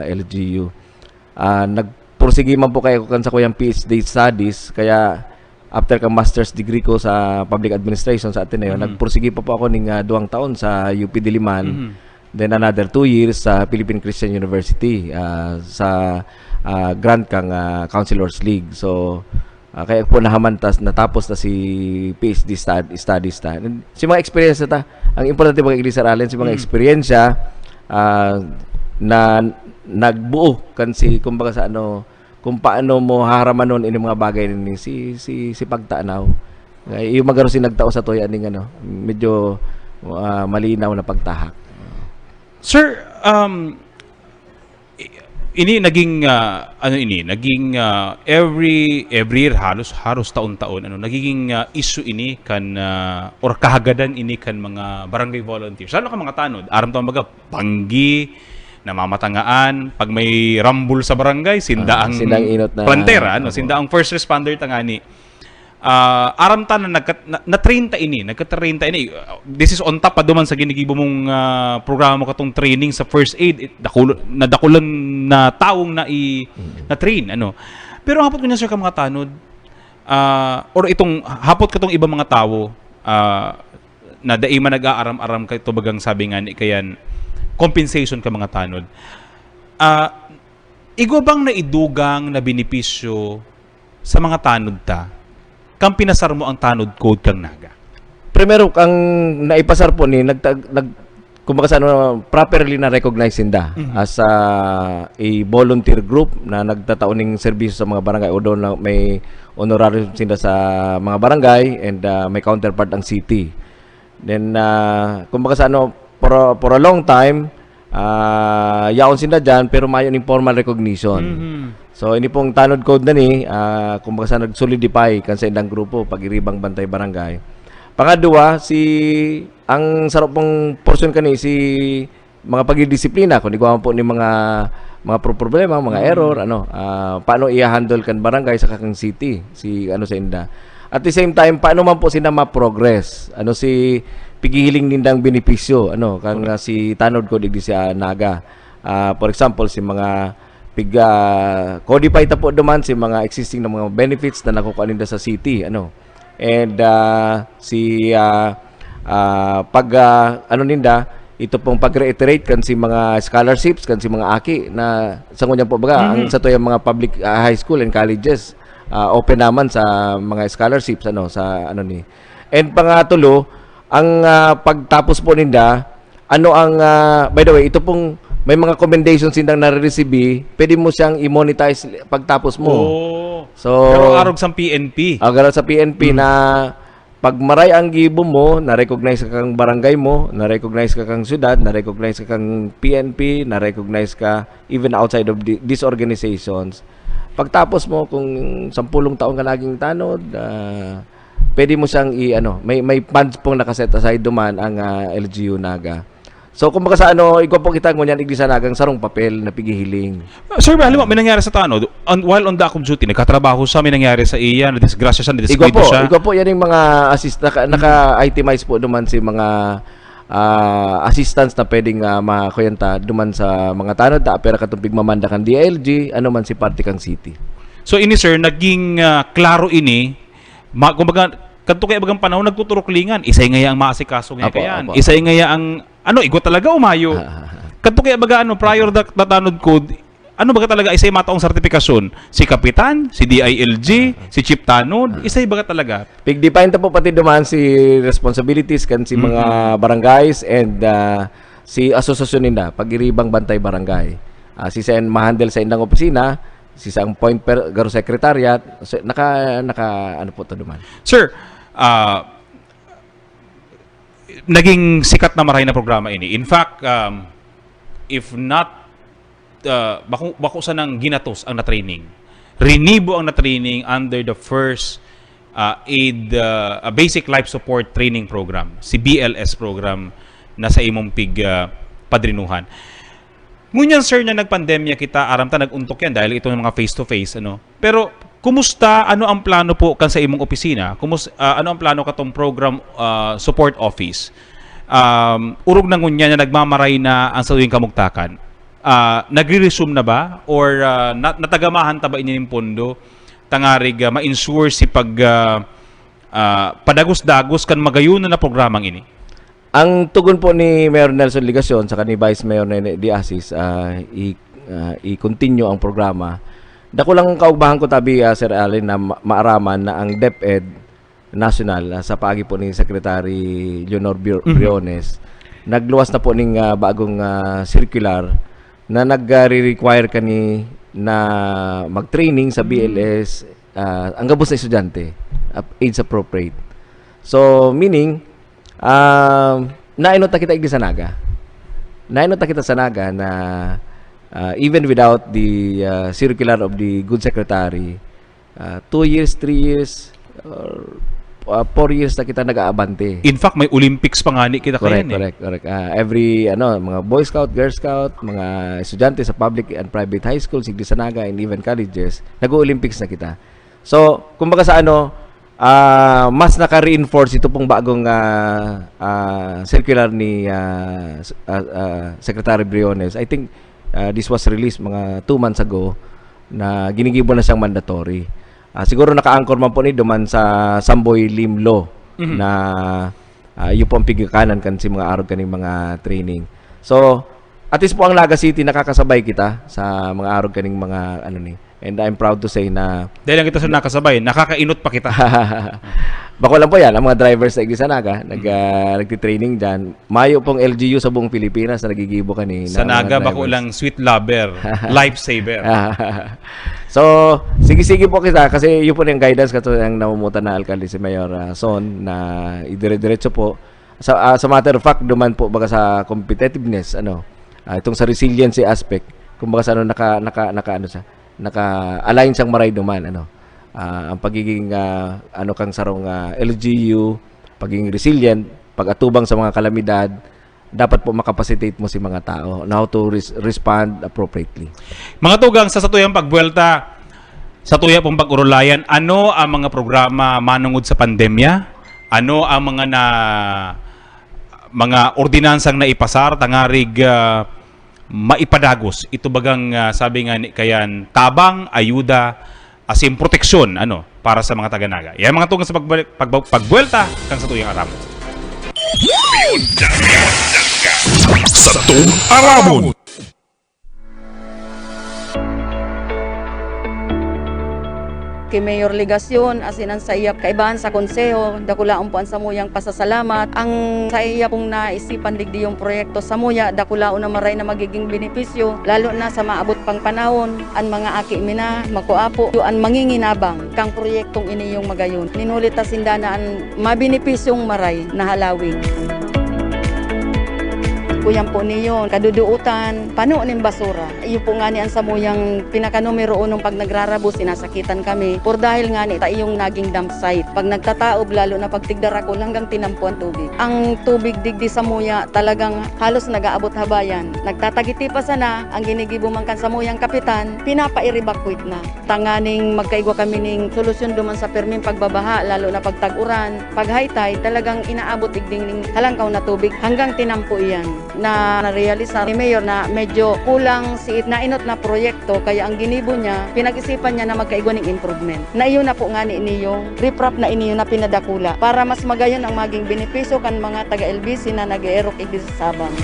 Speaker 4: LGU. Nagpursige man po kayo kan sa kuyang PhD studies, kaya after kang master's degree ko sa public administration sa Ateneo, nagpursige pa po ako ning 2 taon sa UP Diliman. Then another 2 years sa Philippine Christian University sa grant kang Counselors League. So kaya po natapos na si PhD studies ta. And si mga experience ta, ang importante mga Sir Allen, si mga experiensya na nagbuo kan si kumbaga sa kung paano mo haramanon ini mga bagay ni si pagtanaw. Yung magaro si nagtao sa toy aning medyo malinaw na pagtahak.
Speaker 24: Sir, ini naging every year halos taon-taon nagiging issue ini kan or kahagadan ini kan mga barangay volunteers. Ano ka mga tanod? Aram to mga banggi, namamatangaan, pag may rumble sa barangay, sinda ang plantera, sinda ang first responder tangani. Aram ta na na-train ta ini, nagka-train ta ini. This is on top pa duman sa ginigibo mong programa katong training sa first aid, nadakulan na taong na-train Pero hapot ko niya sir ka mga tanod or itong hapot katong ibang mga tao na daima nag-aaram-aram kay bagang sabi nga ni kayan compensation ka mga tanod. Igo bang naidugang na benepisyo sa mga tanod ta kang pinasar mo ang tanod code kang Naga?
Speaker 4: Primero, kang naipasar po ni kumbaga sa properly na recognize sinda as a volunteer group na nagtataoning serbisyo sa mga barangay o doon may honorarium sinda sa mga barangay and may counterpart ang city. Then kumbaga sa for a long time yaon sinda dyan pero mayon informal recognition. So ini pong tanod code na ni kumbaga sa nag-solidify kan sa indang grupo pag-iribang bantay barangay. Pangadua, ang sarap pong portion kani si mga pagdidisiplina kung iguan po ni mga problema, mga error, paano i-handle kan barangay sa kakang city, sa inda. At the same time, paano man po sila ma-progress, si pigihiling nindang benepisyo, kang si tanod ko digdi sa Naga. For example, si mga codify ta po duman si mga existing na mga benefits na nakukuha ninda sa city, and ninda ito pong pag-reiterate kan si mga scholarships kan si mga aki na sa ngunya po baga ang sa toyang mga public high school and colleges open naman sa mga scholarships ni. And pangatulo ang pagtapos po ninda by the way ito pong may mga commendations sindang nare-receive, pwede mo siyang i-monetize pagtapos mo. So
Speaker 24: pero arog sa PNP.
Speaker 4: Agad sa PNP na pag maray ang gibo mo, na-recognize ka kang barangay mo, na-recognize ka kang syudad, na-recognize ka kang PNP, na-recognize ka even outside of these organizations. Pagtapos mo kung 10 taon ka naging tanod, pwede mo siyang may funds pong nakaset aside duman ang LGU Naga. So kumbaga sa ano, ikaw po kita ngunyan iglisanagang sarong papel na pigihiling.
Speaker 24: Sir, alam mo, may nangyari sa tano, while on the active duty, nagkatrabaho siya, may nangyari sa iya, na-disgrasya siya, na-disgrado siya.
Speaker 4: Ikaw po, yan yung mga naka-itemize po duman si mga assistants na pwedeng makuyanta duman sa mga tanod ta, pero katumpig mamanda kang DLG, ano man si party kang city.
Speaker 24: So ini sir, naging klaro ini, kumbaga, kanto kaya bagang panahon nagtuturuklingan, isay ngaya ang maasikaso nga kayan, isay ngaya ang, igo talaga umayo. Kanto kaya baga prior that tanod code, baga talaga isay mataong sertifikasyon? Si Kapitan, si DILG, si Chief Tanod, isay baga talaga?
Speaker 4: Pig-define ta po pati duman si responsibilities kan si mga barangays and si asosasyon nila, pag-iribang bantay barangay. Si Sen mahandle sa indang opisina, si isang point per garo secretariat, so, naka ano po to duman.
Speaker 24: Sir, naging sikat na maray na programa ini. In fact, if not bako sa nang ginatos ang na-training. Rinibo ang na-training under the first basic life support training program, si BLS program na sa imong padrinuhan. Ngunyan sir na nagpandemya kita, aram ta naguntok yan dahil ito ng mga face-to-face. Pero kumusta, ano ang plano po kan sa imong opisina? Ano ang plano katong program support office? Urog na ngunyan na nagmamaray na ang sa tuwing kamugtakan. Nagre-resume na ba? Or natagamahan ta ba inyo yung pondo? Tangarig ma-ensure si padagos-dagos kan magayunan na programang ini?
Speaker 4: Ang tugon po ni Mayor Nelson Ligacion sa ni Vice Mayor Di Asis, i-continue ang programa. Dako lang kaubahan ko tabi, Sir Allen, na maaraman na ang DepEd National sa paagi po ni Secretary Leonor Briones, nagluwas na po ning bagong circular na nag-require kani na mag-training sa BLS ang gabos na estudyante, age appropriate. So, meaning, nainota kita iglisanaga. Nainota kita sanaga na even without the circular of the good secretary, 2 years, 3 years, 4 years na kita nag-aabante.
Speaker 24: In fact, may Olympics pa nga ni kita kayan.
Speaker 4: Correct. Every mga Boy Scout, Girl Scout, mga estudyante sa public and private high schools, iglisanaga, and even colleges, nag-Olympics na kita. So, kumbaga sa mas naka-reinforce ito pong bagong circular ni Secretary Briones. I think this was released mga 2 months ago na ginigibo na siyang mandatory. Siguro naka-anchor man po ni duman sa Samboy Lim Law na yun po ang pigikanan kan si mga arog kaning mga training. So, at least po ang Naga City nakakasabay kita sa mga arog kaning mga and I'm proud to say na
Speaker 24: dahil lang kita sa nakasabay, nakakainot pa kita.
Speaker 4: Bako lang po yan, ang mga drivers sa Iglesia Naga, nagtitraining dyan. Mayo pong LGU sa buong Pilipinas na nagigibo kani.
Speaker 24: Sa Naga, bako lang sweet lover, lifesaver.
Speaker 4: So, sige-sige po kita kasi yun po yung guidance kato yung namumutan na alkalde si Mayor Son na idire-diretso po. Sa matter of fact, duman po baga sa competitiveness, itong sa resiliency aspect, kung baga sa naka-align siyang maray duman, ang pagiging kang sarong LGU, pagiging resilient, pag-atubang sa mga kalamidad, dapat po makapacitate mo si mga tao on how to respond appropriately.
Speaker 24: Mga tugang sa satuyang pagbuelta, sa tuya pong pag-urulayan, ano ang mga programa manungod sa pandemya? Ano ang mga ordinansang naipasar, tangarig maipadagos? Ito bagang sabi nga kayan, tabang, ayuda, asim proteksyon para sa mga taga-Naga. Yan mga tugang sa pagbuelta kang sa tuyang aramon.
Speaker 1: Sa tuwing aramon.
Speaker 16: Kay Mayor Ligacion, asinan sa iya kaibahan sa konseho, dakulaon po ang samuyang pasasalamat. Ang sa iya pong naisipan digdi yung proyekto samuya, dakulaon na maray na magiging benepisyo, lalo na sa maabot pang panahon, ang mga aki mina, makuapo, ang manginginabang, kang proyektong ini yung magayon. Ninulit ta sindana ang mabenepisyong maray na halawin. Kuyan po niyo, kaduduutan, pano ng basura. Iyo po nga ni ang samuyang pinaka-numero 1 pag nagrarabo, sinasakitan kami. Por dahil nga ni iyong naging dump site. Pag nagtataob, lalo na pag tigdarakol hanggang tinampuan tubig. Ang tubig digdi sa muya talagang halos nag-aabot habayan. Nagtatagiti pa sana, ang ginigibo man kan samuyang kapitan, pinapa-evacuate na. Tanganing magkaigwa kami ning solusyon duman sa perming pagbabaha, lalo na pag tag-uran. Pag high tide, talagang inaabot digding ning halangkaw na tubig hanggang tinampo iyan. Na narealisa ni Mayor na medyo kulang si nainot na proyekto, kaya ang ginibo niya, pinag-isipan niya na magkaigwa ng improvement. Na iyo na po nga ni iniyong riprap na iniyo na pinadakula para mas magayon ang maging benepisyo kan mga taga-LBC na nag-e-erok igdi sa Sabang.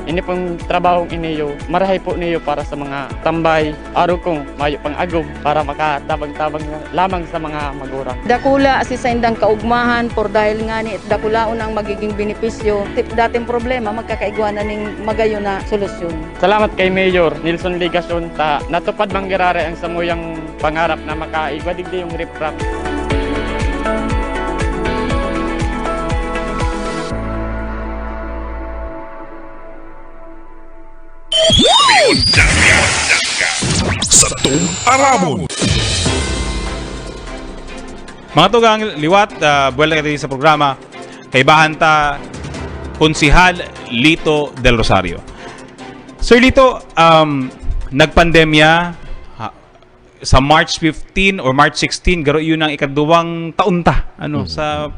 Speaker 17: Ini pong trabahong iniyo, marahay po niyo para sa mga tambay, araw kong mayo pang agom para makatabang-tabang lamang sa mga magurang.
Speaker 16: Dakula si sa indang kaugmahan por dahil nga ni dakulaon ang magiging benepisyo. Dating problema magkakaigwanan ning magayo na solusyon.
Speaker 17: Salamat kay Mayor Nilson Ligason ta natupad manggirare ang samuyang pangarap na makaigwa digdi yung riprap.
Speaker 1: Sa tuwing Aramon.
Speaker 24: Mga tugang liwat, buwala kayo sa programa. Kaibahan ta, Konsihal Lito Del Rosario. Sir Lito, nagpandemya sa March 15 or March 16, garo yun ang ikaduwang taon ta sa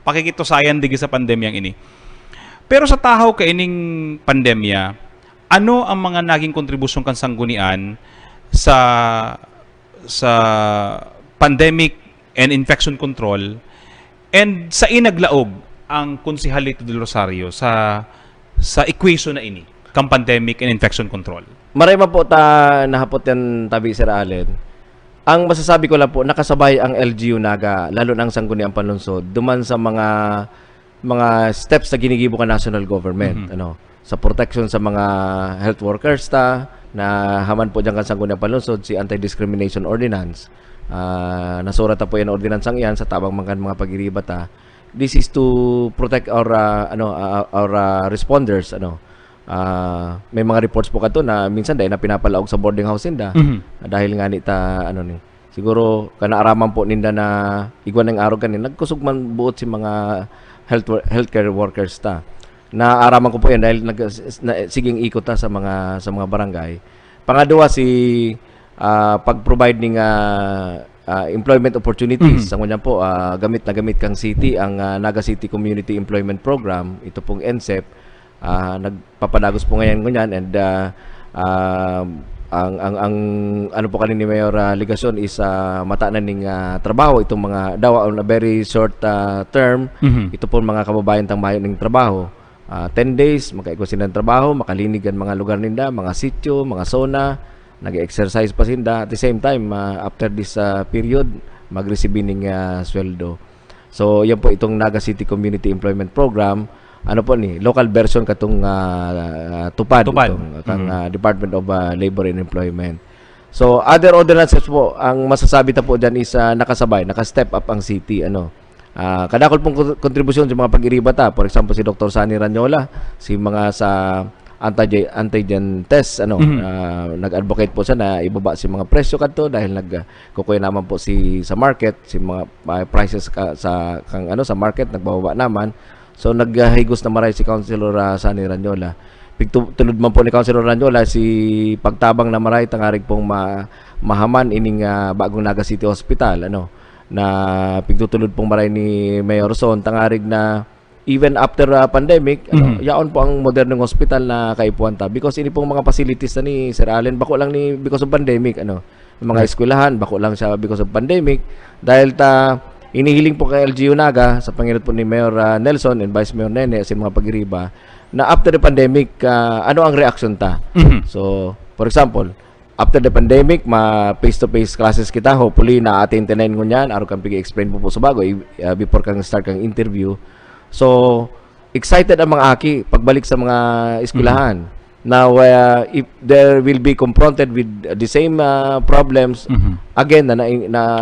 Speaker 24: pakikitusayan digi sa pandemyang ini. Pero sa tahaw kaining pandemya, ano ang mga naging kontribusyon kan sanggunian sa pandemic and infection control, and sa inaglaog ang Konsihal Lito Del Rosario sa equation na ini kang pandemic and infection control?
Speaker 4: Maray man po ta nahapot yan tabi Sir Allen. Ang masasabi ko lang po, nakasabay ang LGU Naga, lalo na ang sangguniang panlungsod, duman sa mga steps na ginigibo ka national government. Sa protection sa mga health workers na haman po dyan kan sangguniang panlungsod, si Anti-Discrimination Ordinance. Nasurat po yan ordinansang yan sa tabang mga pagiribata. This is to protect our responders. May mga reports po kato na minsan dahil na pinapalaog sa boarding house ninda. Dahil nga nita siguro kanaaraman po ninda na igwan ng araw kanin nagkusog man buot si mga healthcare workers Naaraman ko po yan dahil siging ikot sa mga barangay. Pangadua si pag-provide ng employment opportunities. Sa ngunyan po, gamit kang city, ang Naga City Community Employment Program, ito pong NCEP, nagpapadagos po ngayon ngunyan, and ang ano po kanina ni Mayor Ligason is mataanan ng trabaho, itong mga daw on a very short term, ito po mga kababayan tang mayo ng trabaho. 10 days, makaikusin ng trabaho, makalinigan mga lugar ninda, mga sityo, mga zona, nag-exercise pa sinda. At the same time, after this period, mag-receive ng sweldo. So, yan po itong Naga City Community Employment Program. Ano po ni, local version katong tupad. Itong Department of Labor and Employment. So, other ordinances po, ang masasabi ta po dyan is nakasabay, naka-step up ang city. Kadakol pong kontribusyon sa mga pag-iribata. For example, si Dr. Sani Ranyola, si mga sa antigen test, nag-advocate po siya na ibaba si mga presyo kadto dahil nagkukuha naman po sa market, si mga prices sa market nagbababa naman. So naghigos na maray si Councilor Sani Ranyola. Tulod man po ni Councilor Ranyola si pagtabang na maray tangarig pong mahaman ining bagong Naga City Hospital na pigtutulod pong maray ni Mayor Son tangarig na even after pandemic yaon po ang modernong hospital na kaipuan ta because ini pong mga facilities ni Sir Allen bako lang ni because of pandemic mga eskwelahan bako lang siya because of pandemic dahil inihiling po kay LGU Naga sa pangirat po ni Mayor Nelson and Vice Mayor Nene sa mga pagiriba na after the pandemic ano ang reaction so for example after the pandemic, face-to-face classes kita. Hopefully, na-attend tinayin ko niyan. Araw kang pigi-explain po sa bago before kang start kang interview. So, excited ang mga aki pagbalik sa mga eskwelahan. Now, if there will be confronted with the same problems, again, na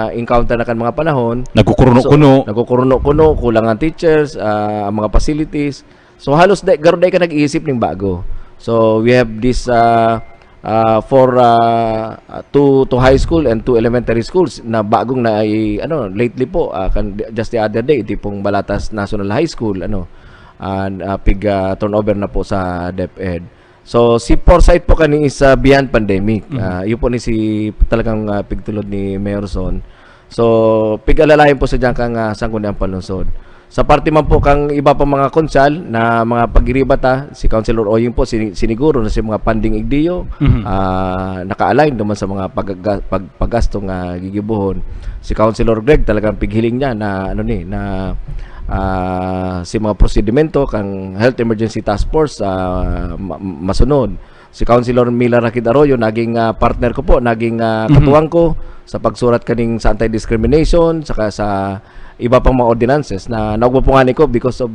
Speaker 4: encounter na kan mga panahon, nagkukuruno-kuno, kulang ang teachers, ang mga facilities. So, halos garo ka nag-iisip ng bago. So, we have this for two high school and 2 elementary schools na bagong na lately po, just the other day, tipong Balatas National High School, pig turnover na po sa DepEd. So si Foresight po kani is beyond pandemic. Yun po ni si talagang pigtulod ni Mayor Son. So pig-alalayan po sa diyan kang sangguniang panlungsod. Sa parte man po kang iba pa mga konsal na mga pagiribata, si Councilor Oying po siniguro na si mga panding igdiyo, naka-align naman sa mga paggastong gigibuhon. Si Councilor Greg talagang pighiling niya na si mga prosedimento kang Health Emergency Task Force masunod. Si Councilor Mila Rakid Arroyo naging partner ko po, naging katuwang ko sa pagsurat kaning sa anti-discrimination saka sa iba pang mga ordinances na naugpupungan ko because of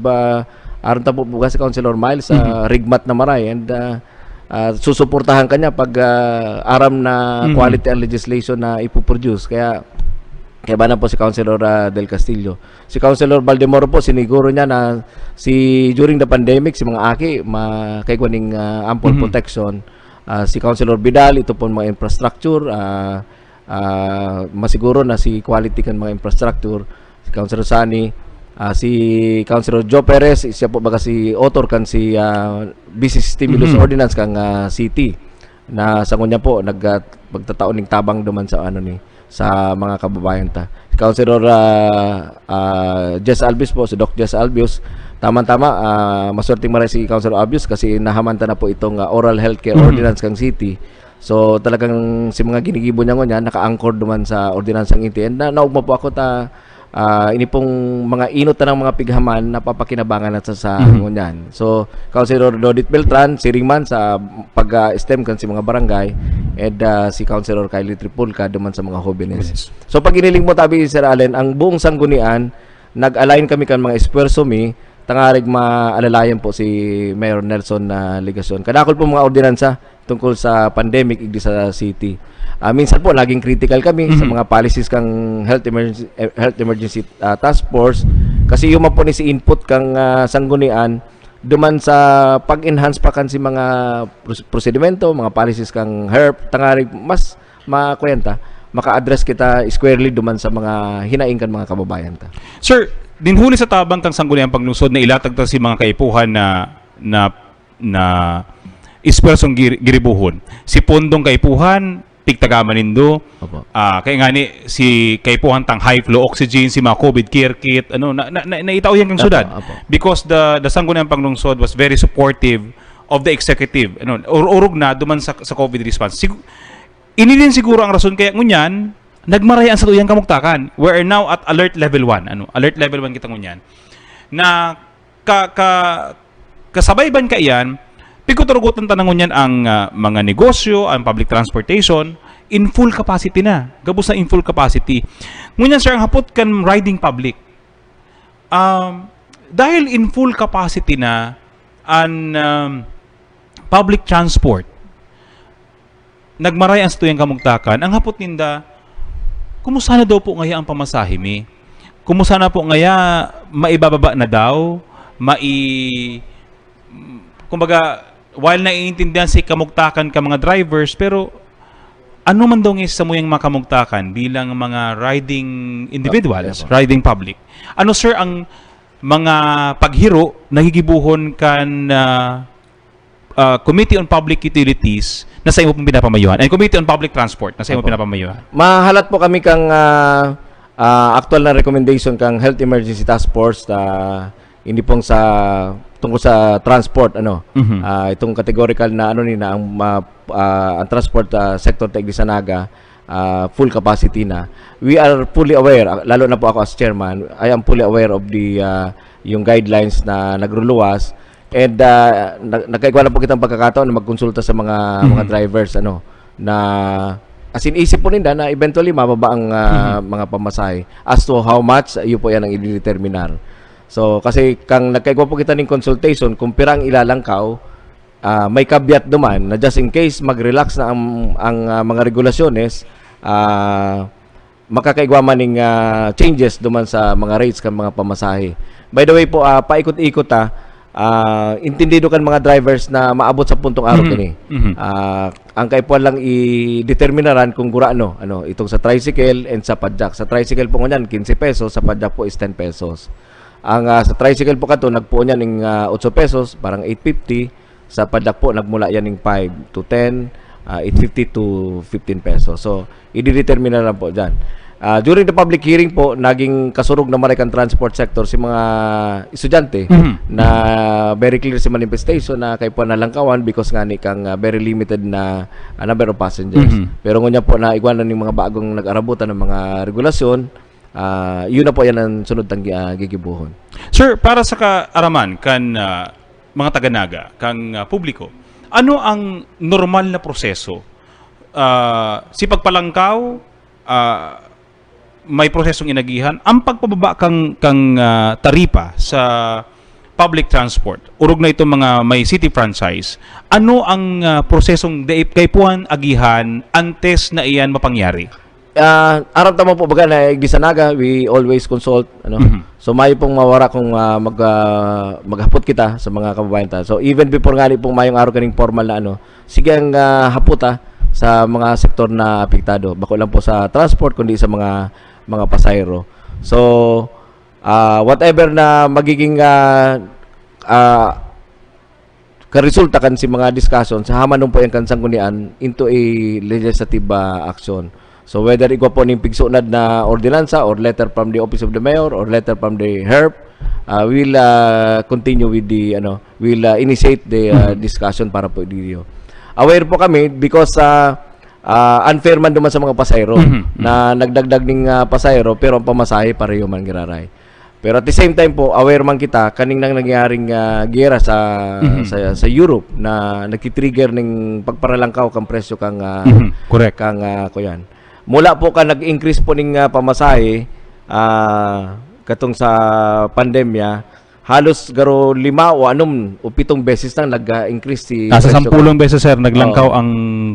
Speaker 4: aron ta po si Councilor Miles sa rigmat na maray, and susuportahan kanya pag aram na quality and legislation na ipoproduce. Kaya ba na po si Councilor Del Castillo. Si Councilor Valdemoro po, siniguro niya na during the pandemic, si mga aki, kaykuaning ample protection. Si Councilor Vidal, ito po mga infrastructure, masiguro na si quality kan mga infrastructure. Si Councilor Sani, si Councilor Joe Perez, siya po baga si author kan si Business Stimulus Ordinance kang city. Na sa kanya po, magtataon ng tabang duman sa sa mga kababayan ta. Si Councilor Jess Albios po, si Doc Jess Albios, tama-tama, maswerteng maray si Councilor Albios kasi nahamanta na po itong Oral Healthcare Ordinance kang city. So talagang si mga ginigibo niya naka-anchor duman sa ordinansang iti. And naugma po ako ini pong mga inot na ng mga pighaman na papakinabangan at sa ngunyan. So, Councilor Dodit Beltran, si Ringman sa pag-stem kan si mga barangay, and si Councilor Kylie Tripulca duman sa mga jóvenes. So, pag iniling mo tabi, Sir Allen, ang buong sanggunian, nag-align kami kan mga esfuerzo tangarig maalalayan po si Mayor Nelson Ligacion. Kadakol po mga ordinansa tungkol sa pandemic igdi sa city. Minsan po laging critical kami sa mga policies kang health emergency task force kasi yung po ni si input kang sanggunian duman sa pag-enhance pa kan si mga prosedimento, mga policies kang HERP, tangarig mas makwenta, maka-address kita squarely duman sa mga hinaing kan mga kababayan ta.
Speaker 24: Sir, dinhuli sa tabang kang sangguniang panglungsod na ilatag ta si mga kaipuhan na ispersong giribuhon. Si Pondong Kaipuhan, tigtagaman nindo. Kaya nga ni si kaipuhan tang high flow oxygen, si mga COVID care kit, naitaw yan kang syudad. Because the sangguniang panglungsod was very supportive of the executive. Urog na duman sa COVID response. Ini din siguro ang rason kaya ngunyan nagmarayan sa tuyang kamuktakan. We are now at alert level 1. Alert level 1 kita ngunyan. Na kasabay-ban ka iyan, pikuturugutan tanangon yan ang mga negosyo, ang public transportation, in full capacity na. Gabos na in full capacity. Ngunyan, sir, ang hapot kan riding public. Dahil in full capacity na ang public transport, nagmaray ang tuyang kamugtakan, ang hapot ninda, kumusta na daw po ngaya ang pamasahe mi? Kumusta na po ngaya maibababa na daw? Kumbaga, while naiintindihan si kamugtakan ka mga drivers, pero ano man daw sa muyang makamugtakan bilang mga riding individuals, riding public? Ano, sir, ang mga paghiro nahigibuhon kan Committee on Public Utilities na sa imo pong pinapamayuhan and Committee on Public Transport na sa imo pinapamayuhan? Mahalat
Speaker 4: po kami kang actual na recommendation kang Health Emergency Task Force hindi pong tungkol sa transport itong categorical na ang transport sector ta Iglisanaga full capacity na. We are fully aware, lalo na po ako as chairman, I am fully aware of the yung guidelines na nagruluwas, and nagkaigwa na po kitang pagkakataon na magkonsulta sa mga drivers na as in isip po ninda na eventually mababa ang mga pamasahe as to how much yun po yan ang i-determinar. So, kasi kang nagkaigwa po kita ng consultation, kung pirang ilalangkaw, may caveat duman na just in case mag-relax na ang mga regulasyones, makakaigwaman ng changes duman sa mga rates kan mga pamasahe. By the way po, paikot-ikot intindido kan mga drivers na maabot sa puntong araw kini. Ang kaipuan lang i-determinaran kung gurano itong sa tricycle and sa padjak. Sa tricycle po ngunyan 15 pesos, sa padjak po is 10 pesos. Ang sa tricycle po kato nagpuon yan ng 8 pesos, parang 850. Sa padjak po nagmula yan ng 5 to 10, 850 to 15 pesos. So i-determine lang po diyan. During the public hearing po, naging kasurog na American transport sector si mga estudyante na very clear si manifestation na kay po nalangkawan because nga ni kang very limited na number of passengers. Pero ngunya po na igwanan ng mga bagong nag-arabutan ng mga regulasyon, yun na po yan ang sunod tang gigibuhon.
Speaker 24: Sir, para sa kaaraman kan mga taga-Naga, kang publiko, ano ang normal na proseso? Si pagpalangkaw, may prosesong inagihan, ang pagpababa kang taripa sa public transport, urog na itong mga may city franchise, ano ang prosesong kaipuan agihan antes na iyan mapangyari?
Speaker 4: Aram tama po baga na Gisanaga, we always consult So mayo pong mawara kung maghapot kita sa mga kababayan ta. So even before nga ni pong mayong araw kaning formal na sige ang haputa sa mga sektor na apektado. Bako lang po sa transport kundi sa mga pasahero. So whatever na magiging karesulta kan si mga discussion sa haman po yung kansangunian into a legislative action. So whether igwa po ning pigsunad na ordinansa or letter from the office of the mayor or letter from the HERP, we'll continue with the we'll initiate the discussion para po dito. Aware po kami because unfair man duman sa mga pasahero na nagdagdag ning pasahero pero ang pamasahe pareho man giraray. Pero at the same time po aware man kita kaning nang nangyaring giyera sa Europe na nagki-trigger ning pagparalangkaw kang presyo kang
Speaker 24: correct
Speaker 4: kang kuyan. Mula po ka nag-increase po ning pamasahe katong sa pandemya, halos garo 5 o 6 o 7 beses nang nag-increase si
Speaker 24: nasa 10 beses sir naglangkaw ang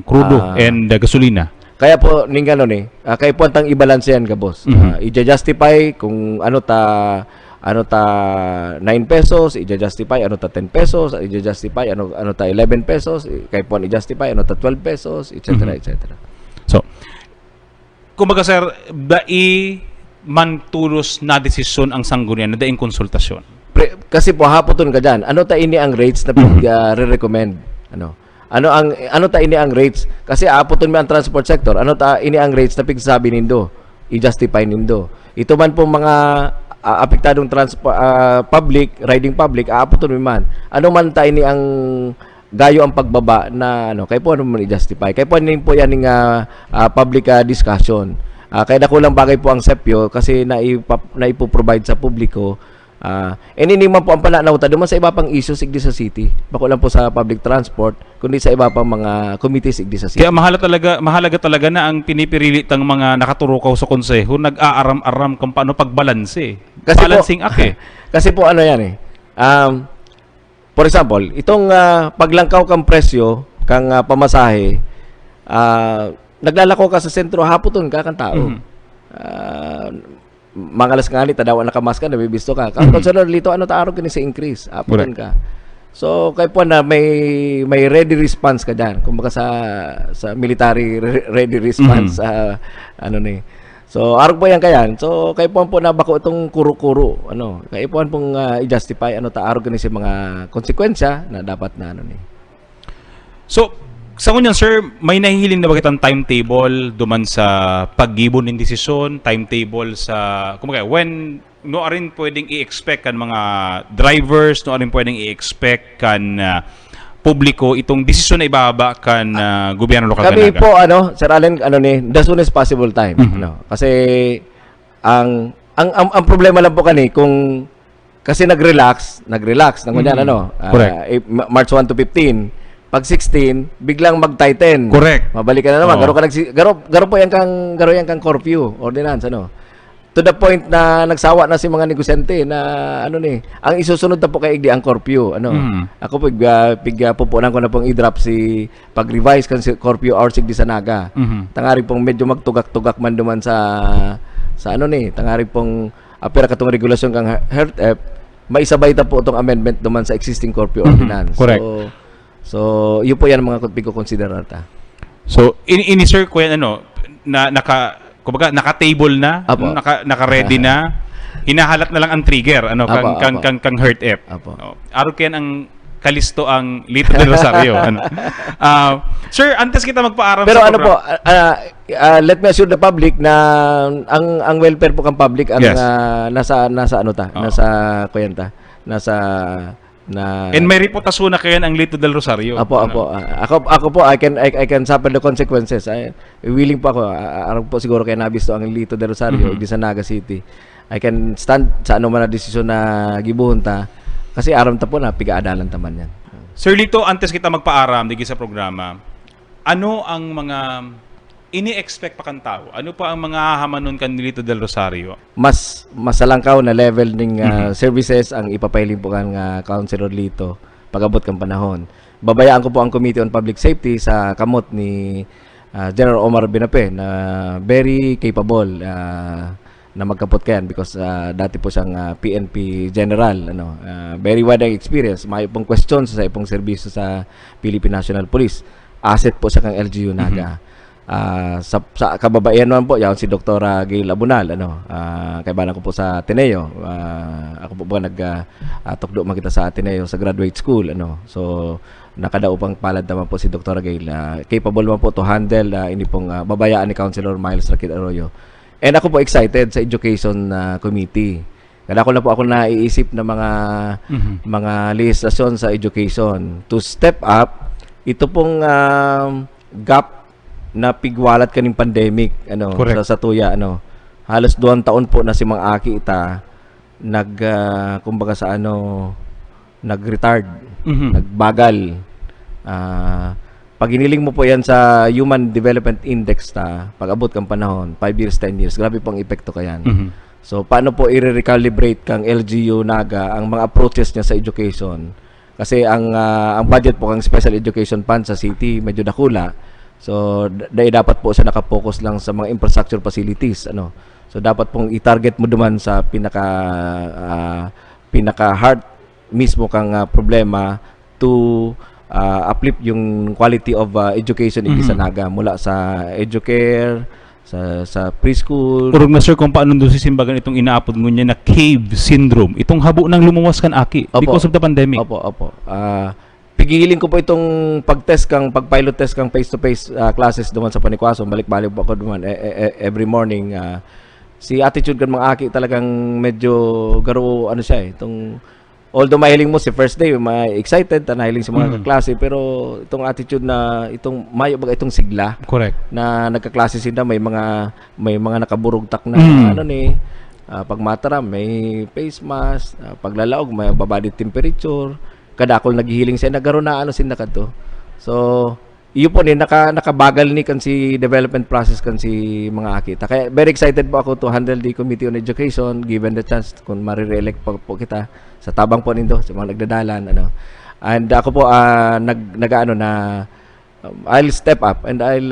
Speaker 24: crudo and gasolina.
Speaker 4: Kaya po ning kay po tang i-balance yan ka boss. I-justify kung ano ta 9 pesos, i-justify ano ta 10 pesos, i-justify ano ta 11 pesos, kay po i-justify ano ta 12 pesos, etc. etc.
Speaker 24: So kumbaga sir, dai man tulos na desisyon ang sanggunian na daing konsultasyon.
Speaker 4: Kasi po hapoton ka diyan. Ano ta ini ang rates na re-recommend? Ano ta ini ang rates? Kasi hapoton mi ang transport sector. Ano ta ini ang rates na pigsabi nindo? I-justify nindo. Ito man po mga apektadong public, riding public, hapoton mi man. Ano man ta ini ang gayo ang pagbaba na kay po man i-justify. Kay po po yan ng public discussion. Kaya nakulang bagay po ang SEPIO kasi naipo-provide sa publiko. And hindi man po ang pananaw ta duman sa iba pang issues igdi sa city. Bako lang po sa public transport kundi sa iba pang mga committees igdi sa city.
Speaker 24: Kaya mahalaga talaga na ang pinipirili tang mga nakaturukaw sa konseho nag-aaram-aram kung paano pagbalanse.
Speaker 4: Kasi
Speaker 24: balancing act
Speaker 4: Kasi po yan for example, itong paglangkaw kang presyo kang pamasahe, naglalako ka sa sentro hapoton ka kang tao. Mangalas nga ni tadawa nakamask ka nabibisto ka. Kang konsular lito ano ta araw kini sa increase, hapoton ka. So kay po na may ready response ka diyan. Kumbaga sa military ready response So araw po yan kayan. So kay po na bako itong kuro-kuro kay po pong i-justify ta araw kini sa mga konsekwensya na dapat na
Speaker 24: So sa kunyan sir, may nahihiling na ba kitang timetable duman sa paggibon ng desisyon, timetable sa kumbaga when no arin pwedeng i-expect kan mga drivers, no arin pwedeng i-expect kan publiko itong desisyon na ibaba kan gobyerno lokal
Speaker 4: kami po Sir Allen the soonest possible time kasi ang problema lang po kung kasi nag-relax nang kunyan March 1 to 15 pag 16 biglang mag-tighten.
Speaker 24: Correct.
Speaker 4: Mabalik ka na naman. Garo po yan kang curfew ordinance to the point na nagsawa na si mga negosyante na ano ni, ang isusunod na po kay igdi ang curfew, ano. Ako po pupunan ko na pong i-drop si pag-revise kan si curfew hours igdi sa Naga. Tangari pong medyo magtugak-tugak man duman sa ano ni, tangari pong apera katong regulasyon kang health maisabay ta po itong amendment duman sa existing curfew ordinance.
Speaker 24: Correct.
Speaker 4: So, yun po yan ang mga pigo considerar ta.
Speaker 24: So, ini-sir ko yan, kumbaga naka-table na, naka-ready na, hinahalat na lang ang trigger, kang hurt F. Aro kaya ang kalisto ang Lito del Rosario. Sir, antes kita magpaaram
Speaker 4: pero
Speaker 24: sa
Speaker 4: po, let me assure the public na ang welfare po kang public ang nasa
Speaker 24: and may reputasyon na kayo ang Lito del Rosario.
Speaker 4: Ako po I can suffer the consequences. Willing po ako. Arang po siguro kaya nabisto ang Lito del Rosario di sa Naga City. I can stand sa ano man na desisyon na gibuhon ta kasi aram ta po na pigaadalan taman yan.
Speaker 24: Sir Lito, antes kita magpaaram digi sa programa, ano ang mga ini-expect pa kan tao? Ano pa ang mga hamanon kan Lito del Rosario?
Speaker 4: Mas masalangkaw na level ning services ang ipapailing po kan Councilor Lito pag-abot kang panahon. Babayaan ko po ang Committee on Public Safety sa kamot ni General Omar Binape na very capable na magkapot kayan because dati po siyang PNP General, very wide experience, may pong questions sa ipong serbisyo sa Philippine National Police. Asset po sa kang LGU Naga. Sa kababaihan naman po, yan si Dr. Gail Abunal, kaibanan ko po sa Ateneo. Ako po ba nagtukdo man kita sa Ateneo sa graduate school, So, nakadao pang palad naman po si Dr. Gail. Capable naman po to handle ini pong babayaan ni Councilor Miles Rakit Arroyo. And ako po excited sa Education Committee. Kaya ako naiisip na mga legislation sa education to step up ito pong gap na pigwalat kaning pandemic sa tuya halos 2 taon po na si mga aki ita kumbaga sa nag-retard, nagbagal. Pag iniling mo po yan sa Human Development Index pag abot kang panahon 5 years, 10 years, grabe pang epekto kayan. So paano po i-recalibrate kang LGU Naga ang mga approaches niya sa education? Kasi ang budget po kang Special Education Fund sa city medyo dakula. So dapat po siya nakapokus lang sa mga infrastructure facilities, So dapat pong i-target mo duman sa pinaka heart mismo kang problema to uplift yung quality of education sa Naga mula sa educare sa preschool.
Speaker 24: Urog na sir kung paano doon si Simbagan itong inaapod mo niya na cave syndrome. Itong habo ng lumuwas kan aki because of the pandemic.
Speaker 4: Opo. Pigiling ko po itong pag-pilot test kang face-to-face classes duman sa Panikwaso. Balik-balik po ako duman every morning. Si attitude kan mga aki talagang medyo garo siya itong although mahiling mo si first day, excited nahiling si mga kaklase, pero itong attitude na itong mayo baga itong sigla.
Speaker 24: Correct.
Speaker 4: Na nagkaklase sila may mga nakaburugtak na pag mataram may face mask, paglalaog may body temperature. Kadakol naghihiling siya nagaro na sin nakadto. So iyo po ni nakabagal ni kan si development process kan si mga akita. Kaya very excited po ako to handle the Committee on Education given the chance kung mare-reelect po kita sa tabang po nindo sa mga nagdadalan And ako po I'll step up and I'll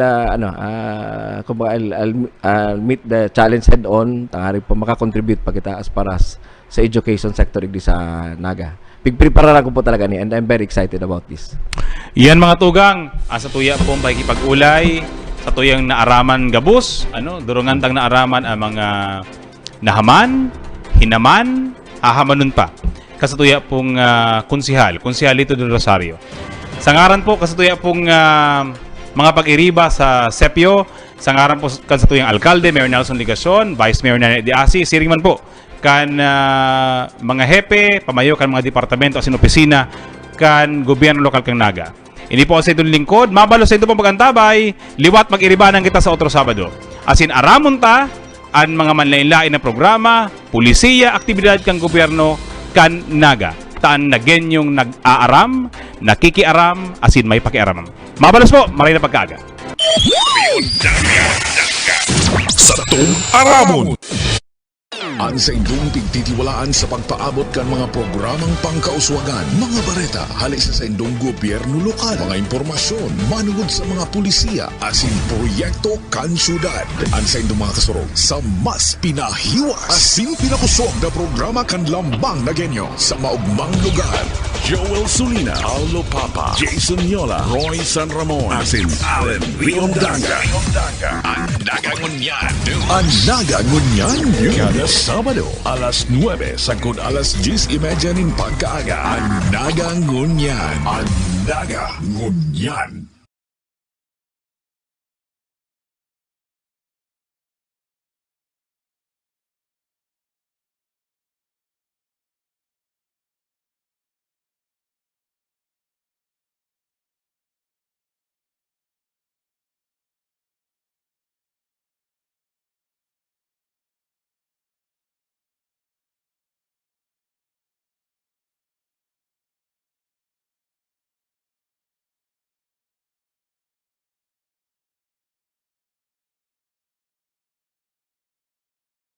Speaker 4: meet the challenge head on tangari po makakontribute pa kita as far as sa education sector di sa Naga. Pigprepara ko po talaga and I'm very excited about this.
Speaker 24: Yan mga tugang, sa tuya pong pakikipag-ulay, sa tuyang naaraman gabus, durungan tang naaraman ang mga nahaman, hinaman, hahamanon pa. Kasatuya pong konsihal Lito del Rosario. Sa ngaran po, kasatuya pong mga pag-iriba sa Sepio, sa ngaran po kasatuyang alkalde, Mayor Nelson Ligacion, Vice Mayor Nene Diasi, siring man po kan mga hepe, pamayo kan mga departamento asin opisina kan gobyerno lokal kang Naga. Ini po sa itong lingkod, mabalo sa ito pong pagantabay, liwat mag-iribanan kita sa otro Sabado. Asin aramon ta, ang mga manlain-lain na programa, pulisiya, aktibidad kang gobyerno kan Naga. Taan na genyong nag-aaram, nakikiaram, asin may pakiaram. Mabalos po, maray na pagkaaga.
Speaker 1: Sa tuong aramon. Ang sa indong pigtitiwalaan sa pagpaabot kan mga programang pangkauswagan, mga bareta, hali sa indong gobyerno lokal, mga impormasyon, manugod sa mga pulisiya, asin proyekto kan syudad. Ang sa indong mga kasurog sa mas pinahiwas, asin pinakusog na programa kan lambang na genyo sa maugmang lugar. Joel Sulina, Allo Papa, Jason Yola, Roy San Ramon, asin Allen Riondanga. Ang nagangunyan. Ang nagangunyan yun. Sabado, alas 9 sagod alas 10:30 nin pagkaaga. Ang nagangunyan. Ang nagangunyan.